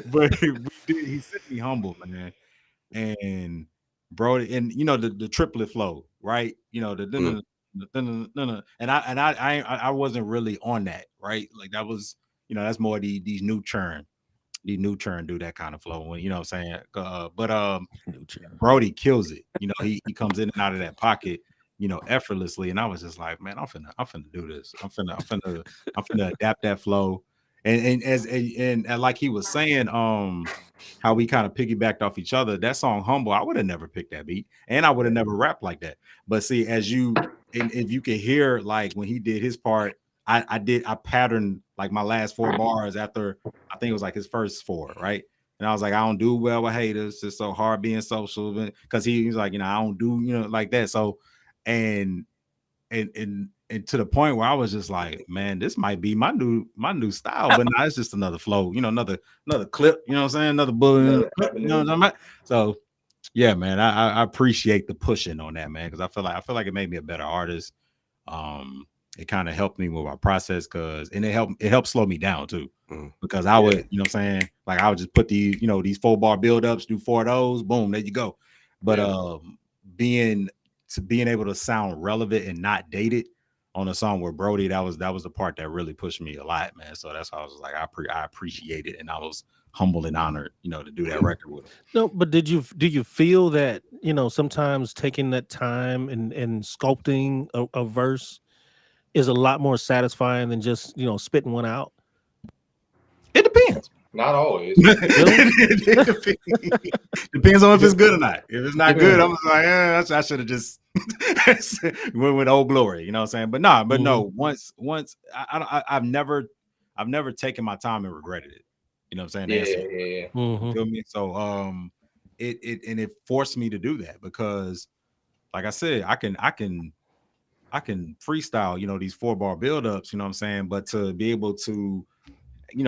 But he sent me Humble, man, and bro, and the triplet flow, right? And I wasn't really on that, right? Like that was, that's more these new churn do that kind of flow, you know what I'm saying? But Brody kills it. He comes in and out of that pocket, effortlessly. And I was just like, man, I'm finna do this. I'm finna adapt that flow. And like he was saying, how we kind of piggybacked off each other. That song "Humble," I would have never picked that beat, and I would have never rapped like that. But see, if you can hear, like when he did his part, I patterned like my last 4 bars after I think it was like his first 4, right? And I was like, I don't do well with haters. It's so hard being social, because he's like, I don't do like that. So, and to the point where I was just like, man, this might be my new style, but now it's just another flow, another clip, you know what I'm saying, another bullet, you know what I'm saying? So yeah, man, I appreciate the pushing on that, man, because I feel like it made me a better artist. It kind of helped me with my process, and it helped slow me down too, because I would, you know what I'm saying, like I would just put these 4-bar build-ups, do 4 of those, boom, there you go. But being able to sound relevant and not dated on a song with Brody, that was the part that really pushed me a lot, man. So that's why I was like, I appreciate it, and I was humbled and honored, to do that record with him. No, but do you feel that sometimes taking that time and sculpting a verse is a lot more satisfying than just spitting one out? It depends. Not always. Depends on if it's good or not. If it's not good, I'm just like, I should have just went with Old Glory, you know what I'm saying? But no, once I've never taken my time and regretted it. You know what I'm saying? Yeah. You feel me? So it forced me to do that, because like I said, I can freestyle, these 4-bar buildups, you know what I'm saying? But to be able to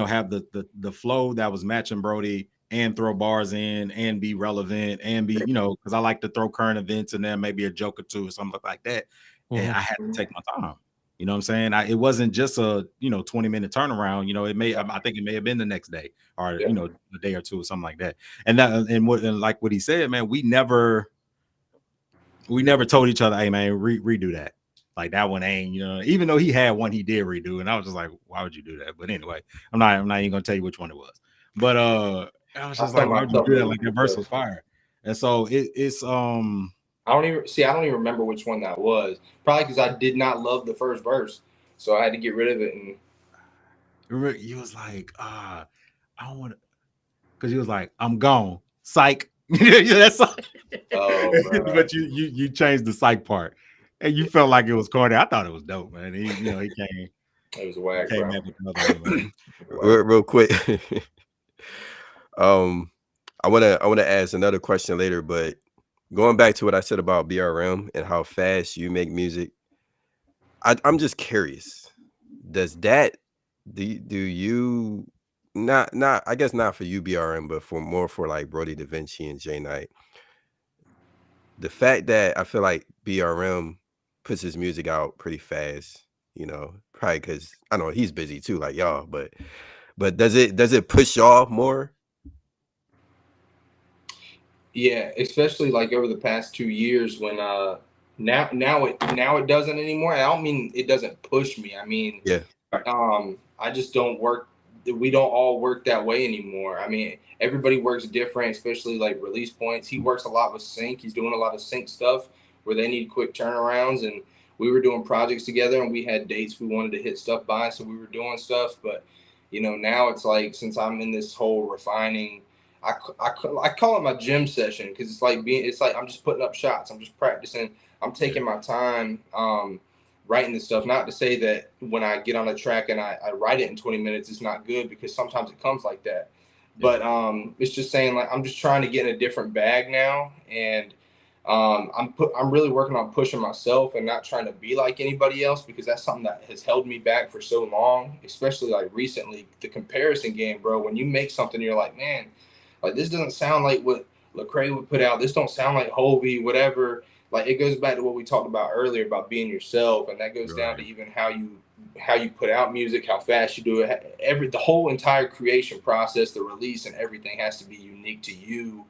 have the flow that was matching Brody, and throw bars in, and be relevant, and be, because I like to throw current events in there, maybe a joke or two or something like that. And I had to take my time. You know what I'm saying? It wasn't just a 20-minute turnaround. I think it may have been the next day, or a day or two or something like that. And like what he said, man, we never told each other, hey man, redo that. Like that one ain't, even though he had one he did redo, and I was just like, why would you do that? But anyway, I'm not even gonna tell you which one it was. But I was just like, why would you do that? Like that verse was fire. And so it's I don't even remember which one that was. Probably because I did not love the first verse, so I had to get rid of it. And he was like, I don't want to, because he was like, I'm gone, psych. That's like, but you changed the psych part. And you felt like it was corny. I thought it was dope, man. He came. It was whack, bro. Real quick. I wanna ask another question later, but going back to what I said about BRM and how fast you make music, I'm just curious. Does that do you not I guess not for you BRM, but for like Brody Da Vinci and J Knight, the fact that I feel like BRM puts his music out pretty fast, probably because I know he's busy too, like y'all, but does it push y'all more? Yeah, especially like over the past 2 years, when now it doesn't anymore. I don't mean it doesn't push me. I mean, I just don't work. We don't all work that way anymore. I mean, everybody works different, especially like release points. He works a lot with sync. He's doing a lot of sync stuff where they need quick turnarounds, and we were doing projects together, and we had dates we wanted to hit stuff by, so we were doing stuff. But now it's like, since I'm in this whole refining, I call it my gym session, because it's like I'm just putting up shots, I'm just practicing, I'm taking my time writing this stuff. Not to say that when I get on a track and I write it in 20 minutes it's not good, because sometimes it comes like that. But it's just saying, like, I'm just trying to get in a different bag now, and I'm really working on pushing myself and not trying to be like anybody else, because that's something that has held me back for so long, especially like recently. The comparison game, bro, when you make something you're like, man, like this doesn't sound like what Lecrae would put out, this don't sound like Hovey, whatever. Like, it goes back to what we talked about earlier about being yourself, and that goes down to even how you put out music, how fast you do it. The whole entire creation process, the release and everything has to be unique to you,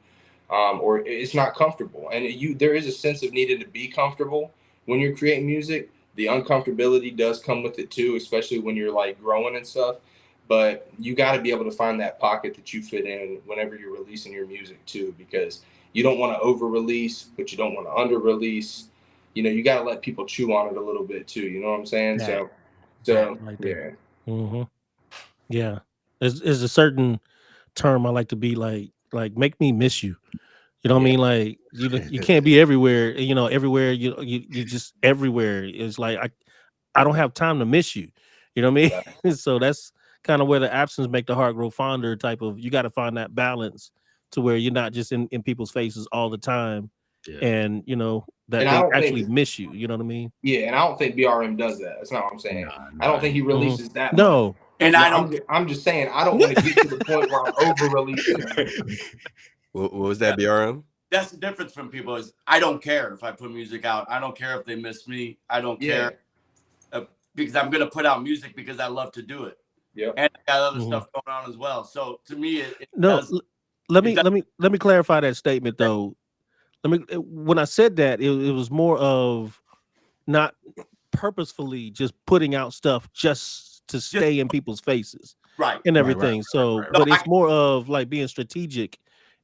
or it's not comfortable. And there is a sense of needing to be comfortable when you're creating music. The uncomfortability does come with it too, especially when you're like growing and stuff. But you got to be able to find that pocket that you fit in whenever you're releasing your music too, because you don't want to over release, but you don't want to under release. You got to let people chew on it a little bit too. You know what I'm saying? Yeah. So Like yeah. Mm-hmm. Yeah. There's a certain term I like to be like make me miss you. You know what I Yeah. mean? Like you can't be everywhere. Everywhere you just everywhere. It's like I don't have time to miss you. You know what I mean? So that's kind of where the absence make the heart grow fonder type of. You got to find that balance to where you're not just in people's faces all the time, Yeah. and that And I they don't actually think, miss you. You know what I mean? yeah, and I don't think BRM does that. That's not what I'm saying. I don't think he releases that much. No. And I don't. I'm just saying I don't want to get to the point where I'm over releasing. What was that, BRM? That's the difference from people is I don't care if I put music out. I don't care if they miss me. I don't care because I'm gonna put out music because I love to do it. Yeah, and I got other stuff going on as well. So to me, let me clarify that statement though. When I said that, it was more of not purposefully just putting out stuff just to stay in people's faces, right, and everything. But it's more of like being strategic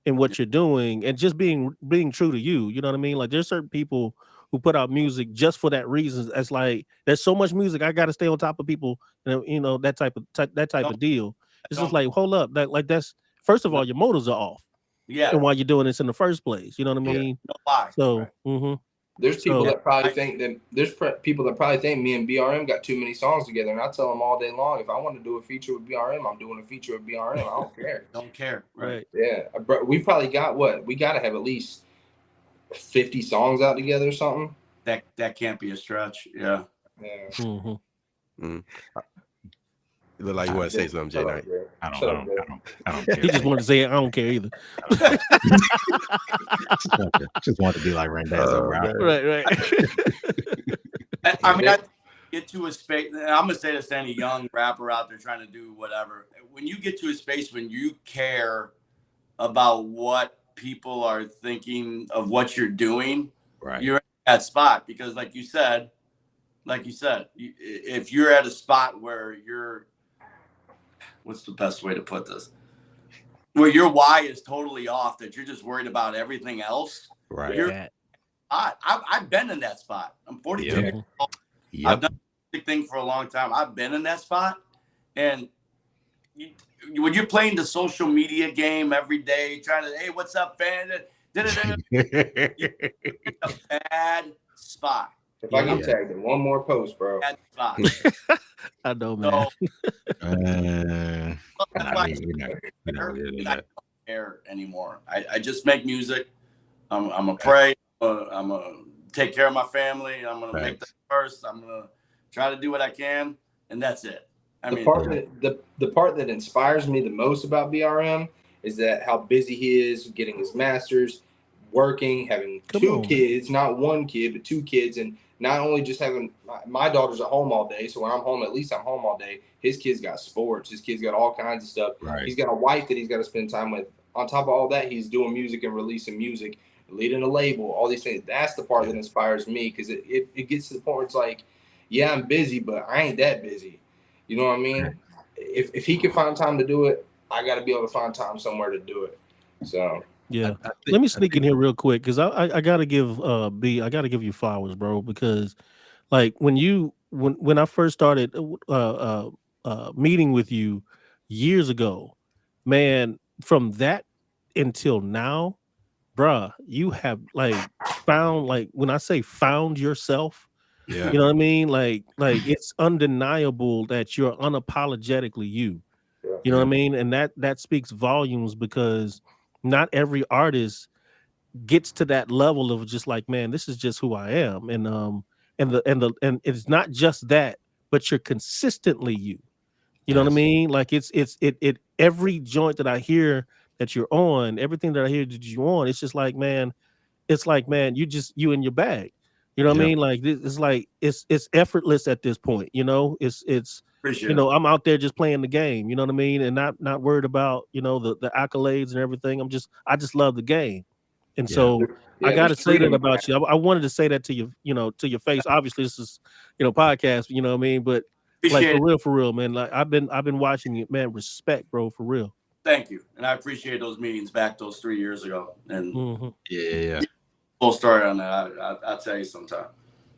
in what you're doing and just being true to you. You know what I mean? Like there's certain people who put out music just for that reason. It's like there's so much music, I got to stay on top of people. That type of deal. It's just like hold up, that's first of all your motives are off. Yeah, and why you're doing this in the first place. You know what I mean? So. There's people that probably think that people that probably think me and BRM got too many songs together, and I tell them all day long, if I want to do a feature with BRM, I'm doing a feature with BRM. I don't care. Don't care, right? Yeah, we probably got we got to have at least 50 songs out together or something. That can't be a stretch. Yeah. You look like you want to say something, Jay Knight. I don't care. He just wanted to say I don't care either. just want to be like Randazzo, right. I mean, I get to a space, and I'm gonna say this to any young rapper out there trying to do whatever. When you get to a space when you care about what people are thinking of what you're doing, right? You're at that spot because, like you said, if you're at a spot where you're, what's the best way to put this? Where your why is totally off, that you're just worried about everything else. Right. I've been in that spot. I'm 42 years old. I've done this thing for a long time. I've been in that spot. And when you're playing the social media game every day, trying to, hey, what's up, fan? You're in a bad spot. If I get tagged in one more post, bro. Bad spot. I know, man. That's why I don't care anymore. I just make music. I'm gonna pray. I'm gonna take care of my family. I'm gonna make that first. I'm gonna try to do what I can, and that's it. The part that inspires me the most about BRM is that how busy he is getting his master's, working, having two kids, not one kid, but two kids, and not only just having my daughter's at home all day, so when I'm home, at least I'm home all day. His kids got sports. His kids got all kinds of stuff. Right. He's got a wife that he's got to spend time with. On top of all that, he's doing music and releasing music, leading a label, all these things. That's the part that inspires me because it gets to the point where it's like, yeah, I'm busy, but I ain't that busy. You know what I mean? If he can find time to do it, I got to be able to find time somewhere to do it. So. Yeah, let me sneak in here real quick because I gotta give B, I gotta give you flowers, bro, because like when I first started meeting with you years ago, man, from that until now, bruh, you have like found, like when I say found yourself, you know what I mean? Like it's undeniable that you're unapologetically you. You know what I mean? And that speaks volumes because not every artist gets to that level of just like, man, this is just who I am. And it's not just that, but you're consistently you. You know what I mean? Like it every joint that I hear that you're on, everything that I hear that you're on, it's just like, man, you in your bag. You know what I mean? Like it's effortless at this point, it's Appreciate I'm out there just playing the game, you know what I mean? And not worried about, the accolades and everything. I just love the game. And so I got to say that about you. I wanted to say that to you, to your face. Obviously this is, podcast, you know what I mean? But like for real, man, like I've been watching you, man, respect, bro, for real. Thank you. And I appreciate those meetings back those 3 years ago. And full story on that. I'll tell you sometime.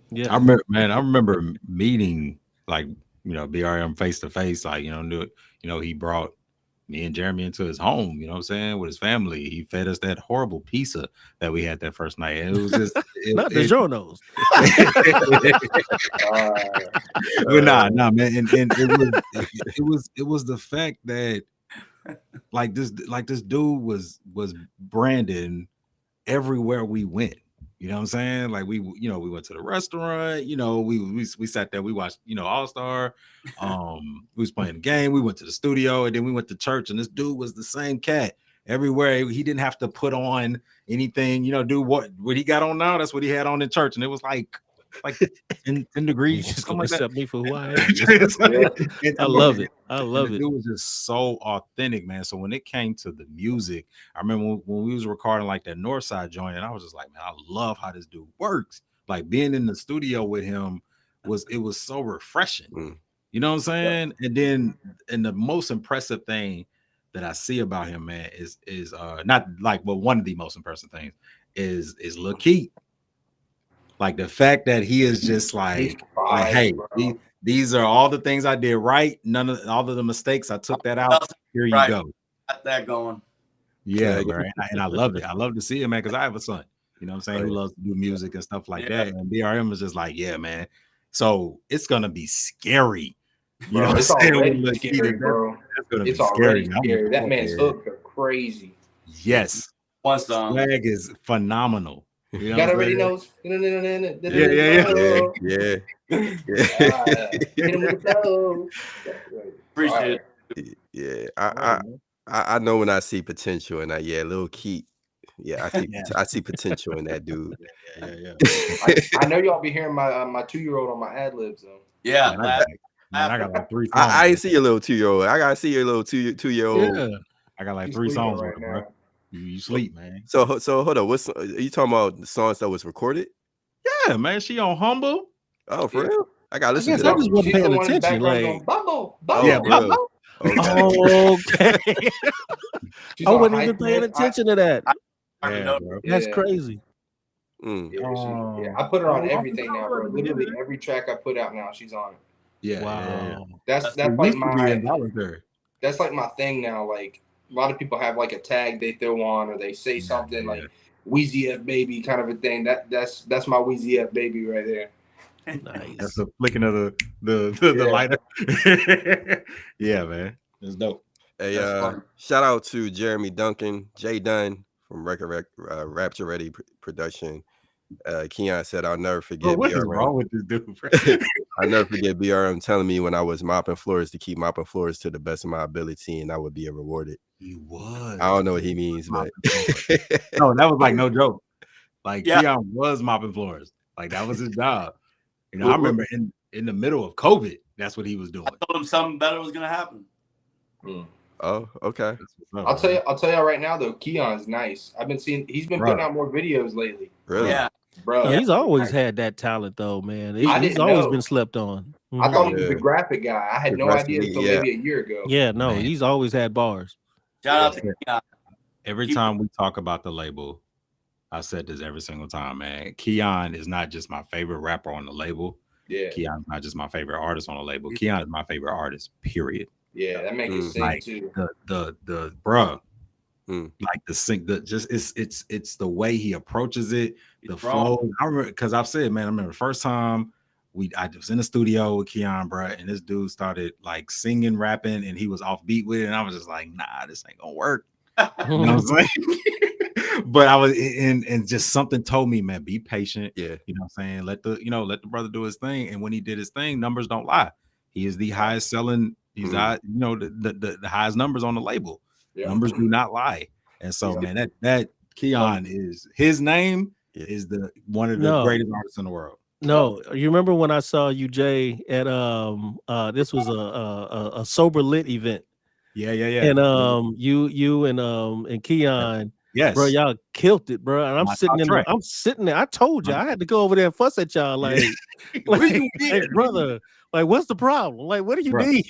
Yeah. I remember meeting like BRM face to face, like, he brought me and Jeremy into his home, you know what I'm saying, with his family. He fed us that horrible pizza that we had that first night. And it was just not DiGiorno's. But nah, man. And it was the fact that like this dude was branding everywhere we went. You know what I'm saying? Like we went to the restaurant, we sat there, we watched, All Star. We was playing the game, we went to the studio, and then we went to church, and this dude was the same cat everywhere. He didn't have to put on anything, do what he got on now, that's what he had on in church. And it was like 10 degrees. You just gonna like accept me for who I am. I love it. I love it. It was just so authentic, man. So when it came to the music, I remember when we was recording like that Northside joint, and I was just like, man, I love how this dude works. Like being in the studio with him was so refreshing. You know what I'm saying? And then, and the most impressive thing that I see about him, man, is not like, but one of the most impressive things is Lil Keith. Like the fact that he is just like hey, these are all the things I did right. None of all of the mistakes, I took that out. Here you go. Got that going. Yeah, right. And I love it. I love to see it, man, because I have a son, you know what I'm saying, who loves to do music and stuff like that. And BRM is just like, yeah, man. So it's gonna be scary. You know what I'm saying? Scary, bro. It's already scary. That man's hooks are crazy. Yes. One song. Swag is phenomenal. You know, God already knows. Yeah. Appreciate it. Yeah, I know when I see potential, and Lil Keith. Yeah, I see potential in that dude. Yeah. I know y'all be hearing my 2-year-old on my ad libs though. Yeah, man, I got like 3 songs. I ain't see your little 2-year-old. I gotta see your little 2-year-old. Yeah. I got like 3 songs right now. Bro. You sleep, man. So hold on. Are you talking about the songs that was recorded? Yeah, man. She on Humble. Oh, for real? I gotta listen to I that. just wasn't paying attention. Like, Bumble. Yeah, Bumble. Okay. I wasn't even paying attention to that. Yeah, bro. That's crazy. Yeah, I put her on everything now, bro. Literally every track I put out now, she's on it. Yeah. Wow. That's like my thing now. Like a lot of people have like a tag they throw on, or they say something like Weezy F baby kind of a thing. That's my Weezy F baby right there. Nice. That's the flicking of the lighter. Yeah, man. It's dope. Hey, shout out to Jeremy Duncan, Jay Dunn from Record Rapture Ready production. Keon said, "I'll never forget." What is wrong with this dude? I'll never forget BRM telling me when I was mopping floors to keep mopping floors to the best of my ability, and I would be rewarded. He was. I don't know what he means, but no, that was like no joke. Like Keon was mopping floors. Like that was his job. You know, I remember in the middle of COVID, that's what he was doing. I told him something better was gonna happen. Oh, okay. I'll tell you right now though, Keon's nice. He's been putting out more videos lately. Really? Yeah. Bro, he's always had that talent though, man. He's always been slept on. I thought he was the graphic guy. I had no idea until maybe a year ago. Yeah, no, man. He's always had bars. Shout out to Keon. Every time we talk about the label, I said this every single time, man. Keon is not just my favorite rapper on the label. Yeah. Keon's not just my favorite artist on the label. Keon is my favorite artist, period. Yeah, that makes sense like, too. The bruh. Like the sync, it's the way he approaches it, the flow. I remember because I've said, man, I remember the first time I was in the studio with Keon, bro, and this dude started like singing, rapping, and he was off beat with it, and I was just like, nah, this ain't gonna work. You know what I'm saying? But I was and just something told me, man, be patient. Yeah, you know what I'm saying? Let the brother do his thing. And when he did his thing, numbers don't lie. He is the highest selling, he's the highest numbers on the label. Yeah. Numbers do not lie. And so, man, that Keon is his name is one of the greatest artists in the world. No, you remember when I saw you, Jay, at this was a sober lit event. Yeah. And you and Keon, yes, bro, y'all killed it, bro. And I'm sitting there. I told you I had to go over there and fuss at y'all, like, like brother. Like, what's the problem? Like, what do you need?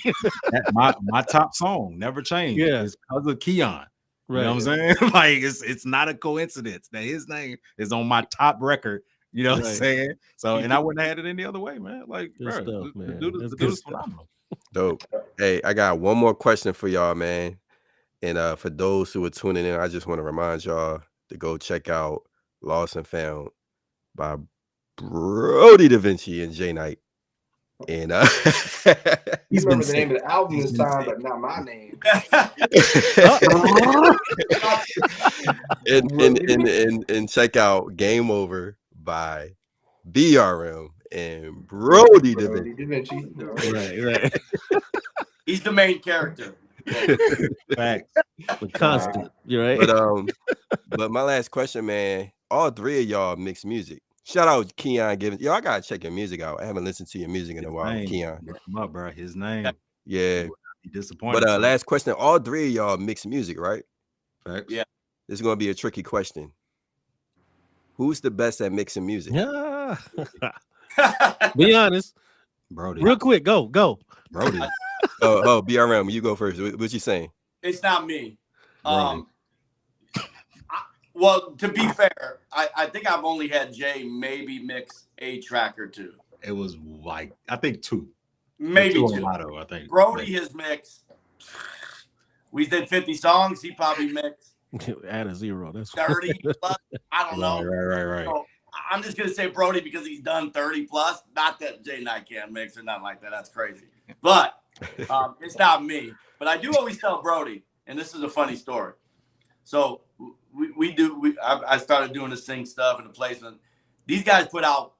my top song never changed. Yeah, it's because of Keon. Right. You know what I'm saying? Like, it's not a coincidence that his name is on my top record. You know what I'm Right. saying? So, and I wouldn't have had it any other way, man. Like, Good bro, stuff, the man. dude That's is good stuff. phenomenal. Dope. Hey, I got one more question for y'all, man. And for those who are tuning in, I just want to remind y'all to go check out Lost and Found by Brody Da Vinci and J Knight. And You He's been remember the name of the album He's this been time, sick. but not my name. and check out Game Over by BRM and Brody Da Vinci. Da Vinci. Right. He's the main character. Facts. But constant. You're right. But my last question, man. All three of y'all mix music. Shout out Keon Givens. Yo, I gotta check your music out. I haven't listened to your music in a while, Keon. Look him up, bro. His name. Yeah. He disappointed. But last question. All three of y'all mix music, right? Facts. Yeah. This is gonna be a tricky question. Who's the best at mixing music? Yeah. Be honest. Brody. Real quick. Go. Brody. Oh, BRM, you go first. What you saying? It's not me. Brody. Well, to be fair, I think I've only had Jay maybe mix a track or two. It was like, I think two. Maybe two. two. Lotto, I think. Brody has mixed. We did 50 songs. He probably mixed Add a zero. That's 30 plus. I don't know. Right. So I'm just gonna say Brody because he's done 30 plus. Not that Jay Knight can't mix or nothing like that. That's crazy. But it's not me. But I do always tell Brody, and this is a funny story. So I started doing the sing stuff and the placement. These guys put out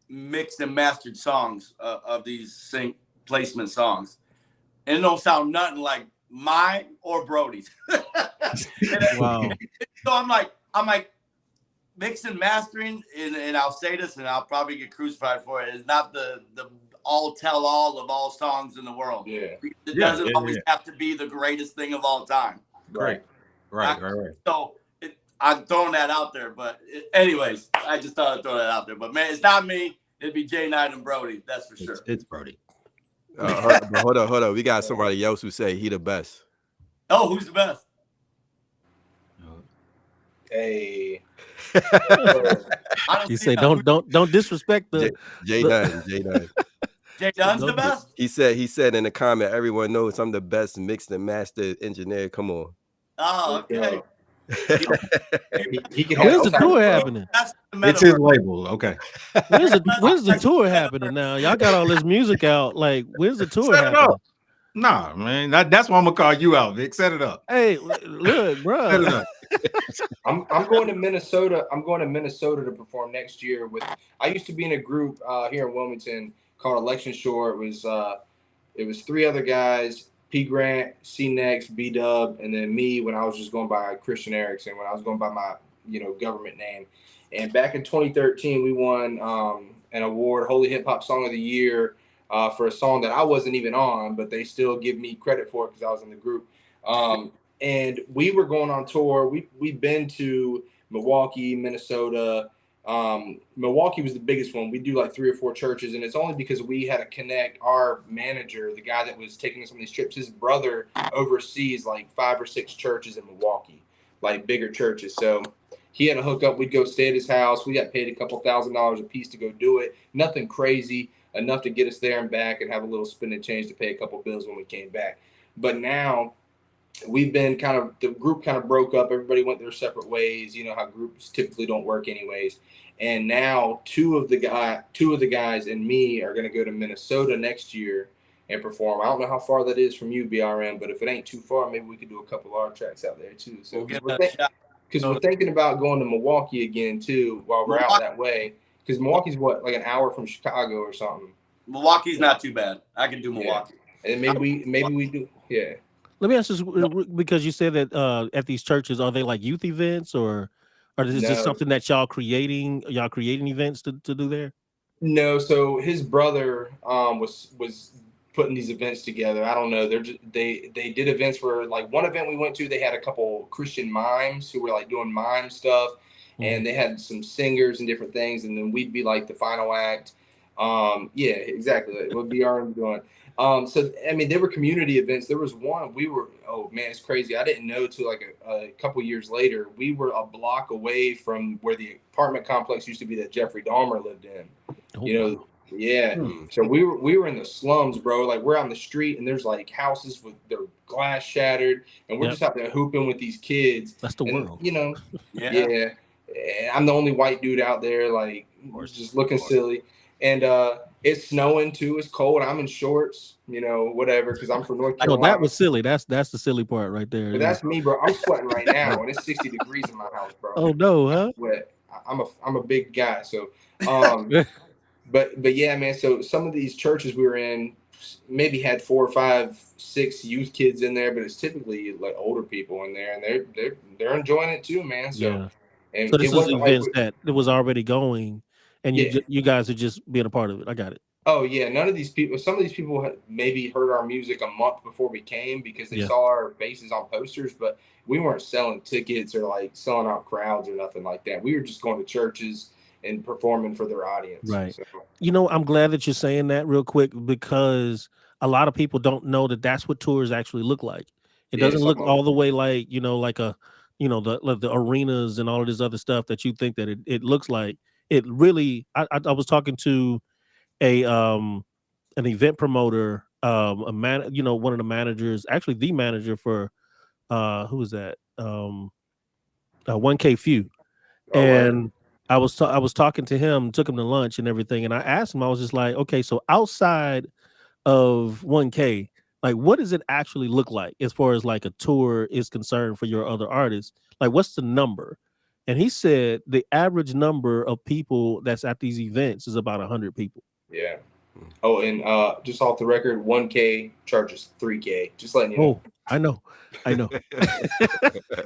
mixed and mastered songs of these sing placement songs, and it don't sound nothing like mine or Brody's. wow. So I'm like mixing, mastering, and I'll say this, and I'll probably get crucified for it. It's not the all tell all of all songs in the world. Yeah. It doesn't always have to be the greatest thing of all time. Right. So I'm throwing that out there, but anyways, I just thought I'd throw that out there. But man, it's not me. It'd be Jay Knight and Brody. That's for sure. It's Brody. Hold on. We got somebody else who say he the best. Oh, who's the best? Hey. You say don't disrespect the Jay Dunn. Jay Dunn's the best? He said in the comment, everyone knows I'm the best mixed and mastered engineer. Come on. Oh, okay. When's the tour happening? It's his label. Okay. When's the tour happening now? Y'all got all this music out. Like, when's the tour happening? Nah, man. That's why I'm gonna call you out, Vic. Set it up. Hey, look, bro. Set it up. I'm going to Minnesota. I'm going to Minnesota to perform next year with. I used to be in a group here in Wilmington called Election Shore. It was three other guys: P. Grant, C. Next, B. Dub, and then me when I was just going by Christian Erickson. When I was going by my government name. And back in 2013, we won an award, Holy Hip Hop Song of the Year, for a song that I wasn't even on, but they still give me credit for it because I was in the group. And we were going on tour. We've been to Milwaukee, Minnesota. Milwaukee was the biggest one. We do like 3 or 4 churches, and it's only because we had to connect our manager, the guy that was taking us on these trips. His brother oversees like 5 or 6 churches in Milwaukee, like bigger churches. So he had to hook up. We'd go stay at his house. We got paid a couple $1,000s a piece to go do it. Nothing crazy, enough to get us there and back and have a little spin and change to pay a couple bills when we came back. But now we've been the group kind of broke up. Everybody went their separate ways. You know how groups typically don't work anyways. And now two of the guys and me are going to go to Minnesota next year and perform. I don't know how far that is from you, BRM, but if it ain't too far, maybe we could do a couple of our tracks out there too. So because we're thinking about going to Milwaukee again too while we're out that way. Because Milwaukee's like an hour from Chicago or something. Milwaukee's not too bad. I can do Milwaukee. Yeah. And maybe we do. Yeah. Let me ask this because you said that at these churches, are they like youth events or is this something that y'all creating events to do there? No. So his brother was putting these events together. I don't know. They did events where, like, one event we went to, they had a couple Christian mimes who were like doing mime stuff, and they had some singers and different things, and then we'd be like the final act. Yeah, exactly. Like what BRM doing. So I mean, there were community events. There was one oh man, it's crazy. I didn't know till like a couple years later. We were a block away from where the apartment complex used to be that Jeffrey Dahmer lived in. Oh, You know, wow. yeah. So we were in the slums, bro. Like we're on the street and there's like houses with their glass shattered, and we're just out there hooping with these kids. That's the And world. you know, Yeah. yeah. And I'm the only white dude out there, like just looking silly. And it's snowing too. It's cold. I'm in shorts, you know, whatever, because I'm from North No, Carolina. that was silly. That's the silly part right there. But that's me, bro. I'm sweating right now, and it's 60 degrees in my house, bro. Oh no, huh? Sweat. I'm a big guy, so but yeah, man. So some of these churches we were in maybe had 4, 5, 6 youth kids in there, but it's typically like older people in there, and they're enjoying it too, man. So Yeah. and So this it is wasn't events like that it was already going, and you guys are just being a part of it. I got it. oh yeah, none of these people. Some of these people had maybe heard our music a month before we came because they saw our faces on posters, but we weren't selling tickets or like selling out crowds or nothing like that. We were just going to churches and performing for their audience. Right. So, You know, I'm glad that you're saying that real quick because a lot of people don't know that that's what tours actually look like. It doesn't look all the way like, you know, like the arenas and all of this other stuff that you think that it looks like. It really, I was talking to an event promoter, one of the managers, actually the manager for who was that? 1K Few. And I was talking to him, took him to lunch and everything, and I asked him, I was just like, okay, so outside of 1K, like what does it actually look like as far as like a tour is concerned for your other artists? Like what's the number? And he said the average number of people that's at these events is about 100 people. Yeah. Oh, and just off the record, 1K charges 3K. Just letting you know. Oh, I know.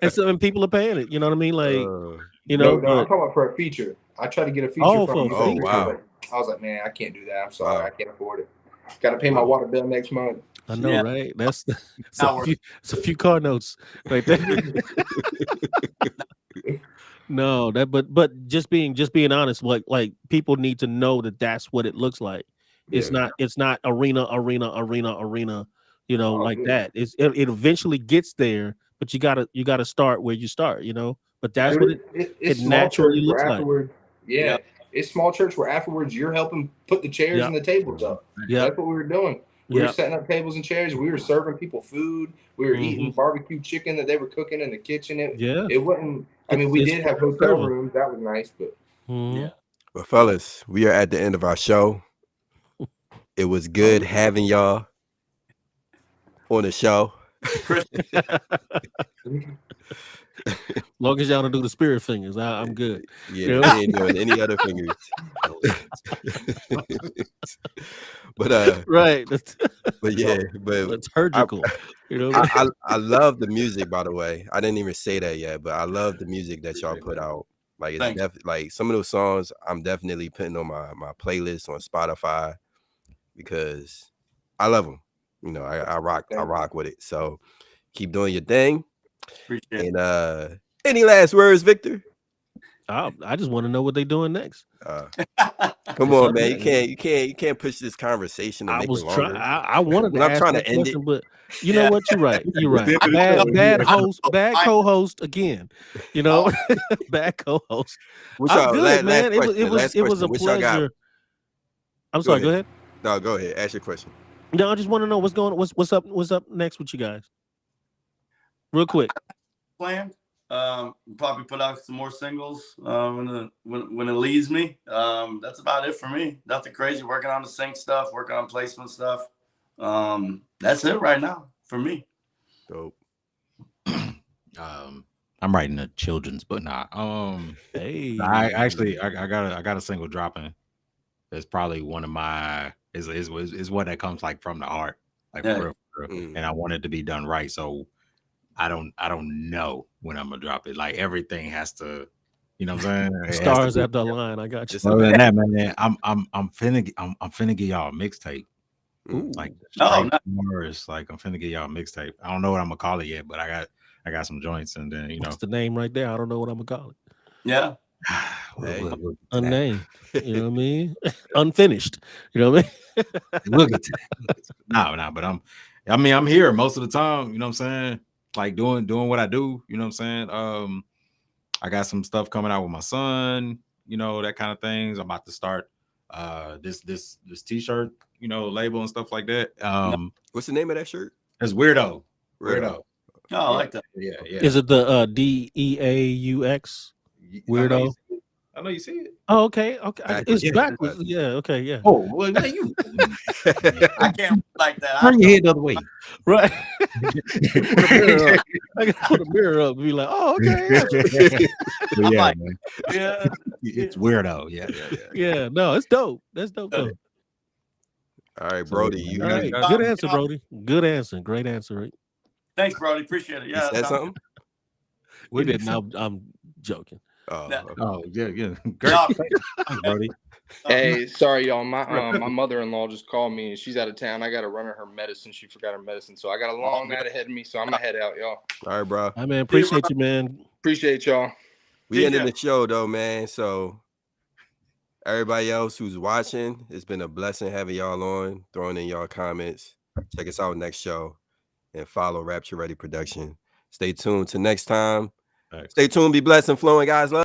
And so, and people are paying it. You know what I mean? Like, you know. No, I'm talking about for a feature. I tried to get a feature from him. Oh, wow. I was like, man, I can't do that. I'm sorry, I can't afford it. Got to pay my water bill next month. I know, right? That's it's a few car notes right there. No, but just being honest, like people need to know that that's what it looks like. It's not arena, you know, that. It eventually gets there, but you gotta start where you start, you know. But that's what it naturally looks like. Yeah, it's small church where afterwards you're helping put the chairs and the tables up. Yeah, that's what we were doing. We were setting up tables and chairs. We were serving people food. We were eating barbecue chicken that they were cooking in the kitchen. It wasn't. I mean, we did have hotel rooms. That was nice, but Well, fellas, we are at the end of our show. It was good having y'all on the show. Long as y'all don't do the spirit fingers, I'm good. Yeah, we ain't doing any other fingers. But right. But yeah, but liturgical. You know, I love the music. By the way, I didn't even say that yet, but I love the music that y'all put out. Like it's like some of those songs I'm definitely putting on my playlist on Spotify because I love them. You know, I rock with it. So keep doing your thing. Appreciate it. And any last words, Victor? I just want to know what they're doing next. Come on, man. You can't push this conversation to make it longer. I wanted to. I'm trying to end it, but you know what? You're right. You're right. Bad host, bad co-host again. You know, bad co-host. I'm good, man. It was a pleasure. I'm sorry. Go ahead. No, go ahead. Ask your question. No, I just want to know what's up next with you guys. Real quick. Planned. Probably put out some more singles when it leaves me. That's about it for me. Nothing crazy. Working on the sync stuff, working on placement stuff. That's it right now for me. Dope. I'm writing a children's book now. Hey, I got a single dropping. It's probably one of my is what that comes like from the heart, like for real. And I want it to be done right. So I don't know when I'm gonna drop it. Like everything has to, you know what I'm saying? Stars at the line. I got you. Other than that, man, I'm finna get y'all a mixtape. Like Morris, like I'm finna get y'all a mixtape. I don't know what I'm gonna call it yet, but I got some joints, and then What's the name right there? I don't know what I'm gonna call it. Yeah. Hey. We'll get to that. Unnamed. You know what I mean? Unfinished. You know what I mean? We'll get to that. No, but I'm here most of the time, you know what I'm saying? Like doing what I do, you know what I'm saying? I got some stuff coming out with my son, you know, that kind of things. I'm about to start this t-shirt, you know, label and stuff like that. What's the name of that shirt? It's Weirdo. Weirdo. Oh, I like that. Yeah. Is it the DEAUX? Weirdo. I know you see it. Oh, okay. Backwards. It's backwards. Yeah. Okay. Yeah. Oh, well, you I can't like that. turn your head the other way. Right. I gotta put a mirror up and be like, oh, okay. But I'm yeah, like, man. yeah. It's Weirdo. Yeah. Yeah. No, it's dope. That's dope. Though. All right, Brody. You All right. got Good answer, Brody. Good answer. Great answer. Right? Thanks, Brody. Appreciate it. you Yeah. said something? We didn't. I'm joking. Oh, Yeah. okay. Oh, yeah. Great. No. Thanks, Brody. Hey, sorry, y'all. My mother-in-law just called me. She's out of town. I got to run her medicine. She forgot her medicine. So I got a long night ahead of me. So I'm going to head out, y'all. All right, bro. I man, appreciate you, man. Appreciate y'all. We ended the show though, man. So everybody else who's watching, it's been a blessing having y'all on, throwing in y'all comments. Check us out next show and follow Rapture Ready Production. Stay tuned to next time. Thanks. Stay tuned, be blessed and flowing, guys. Love.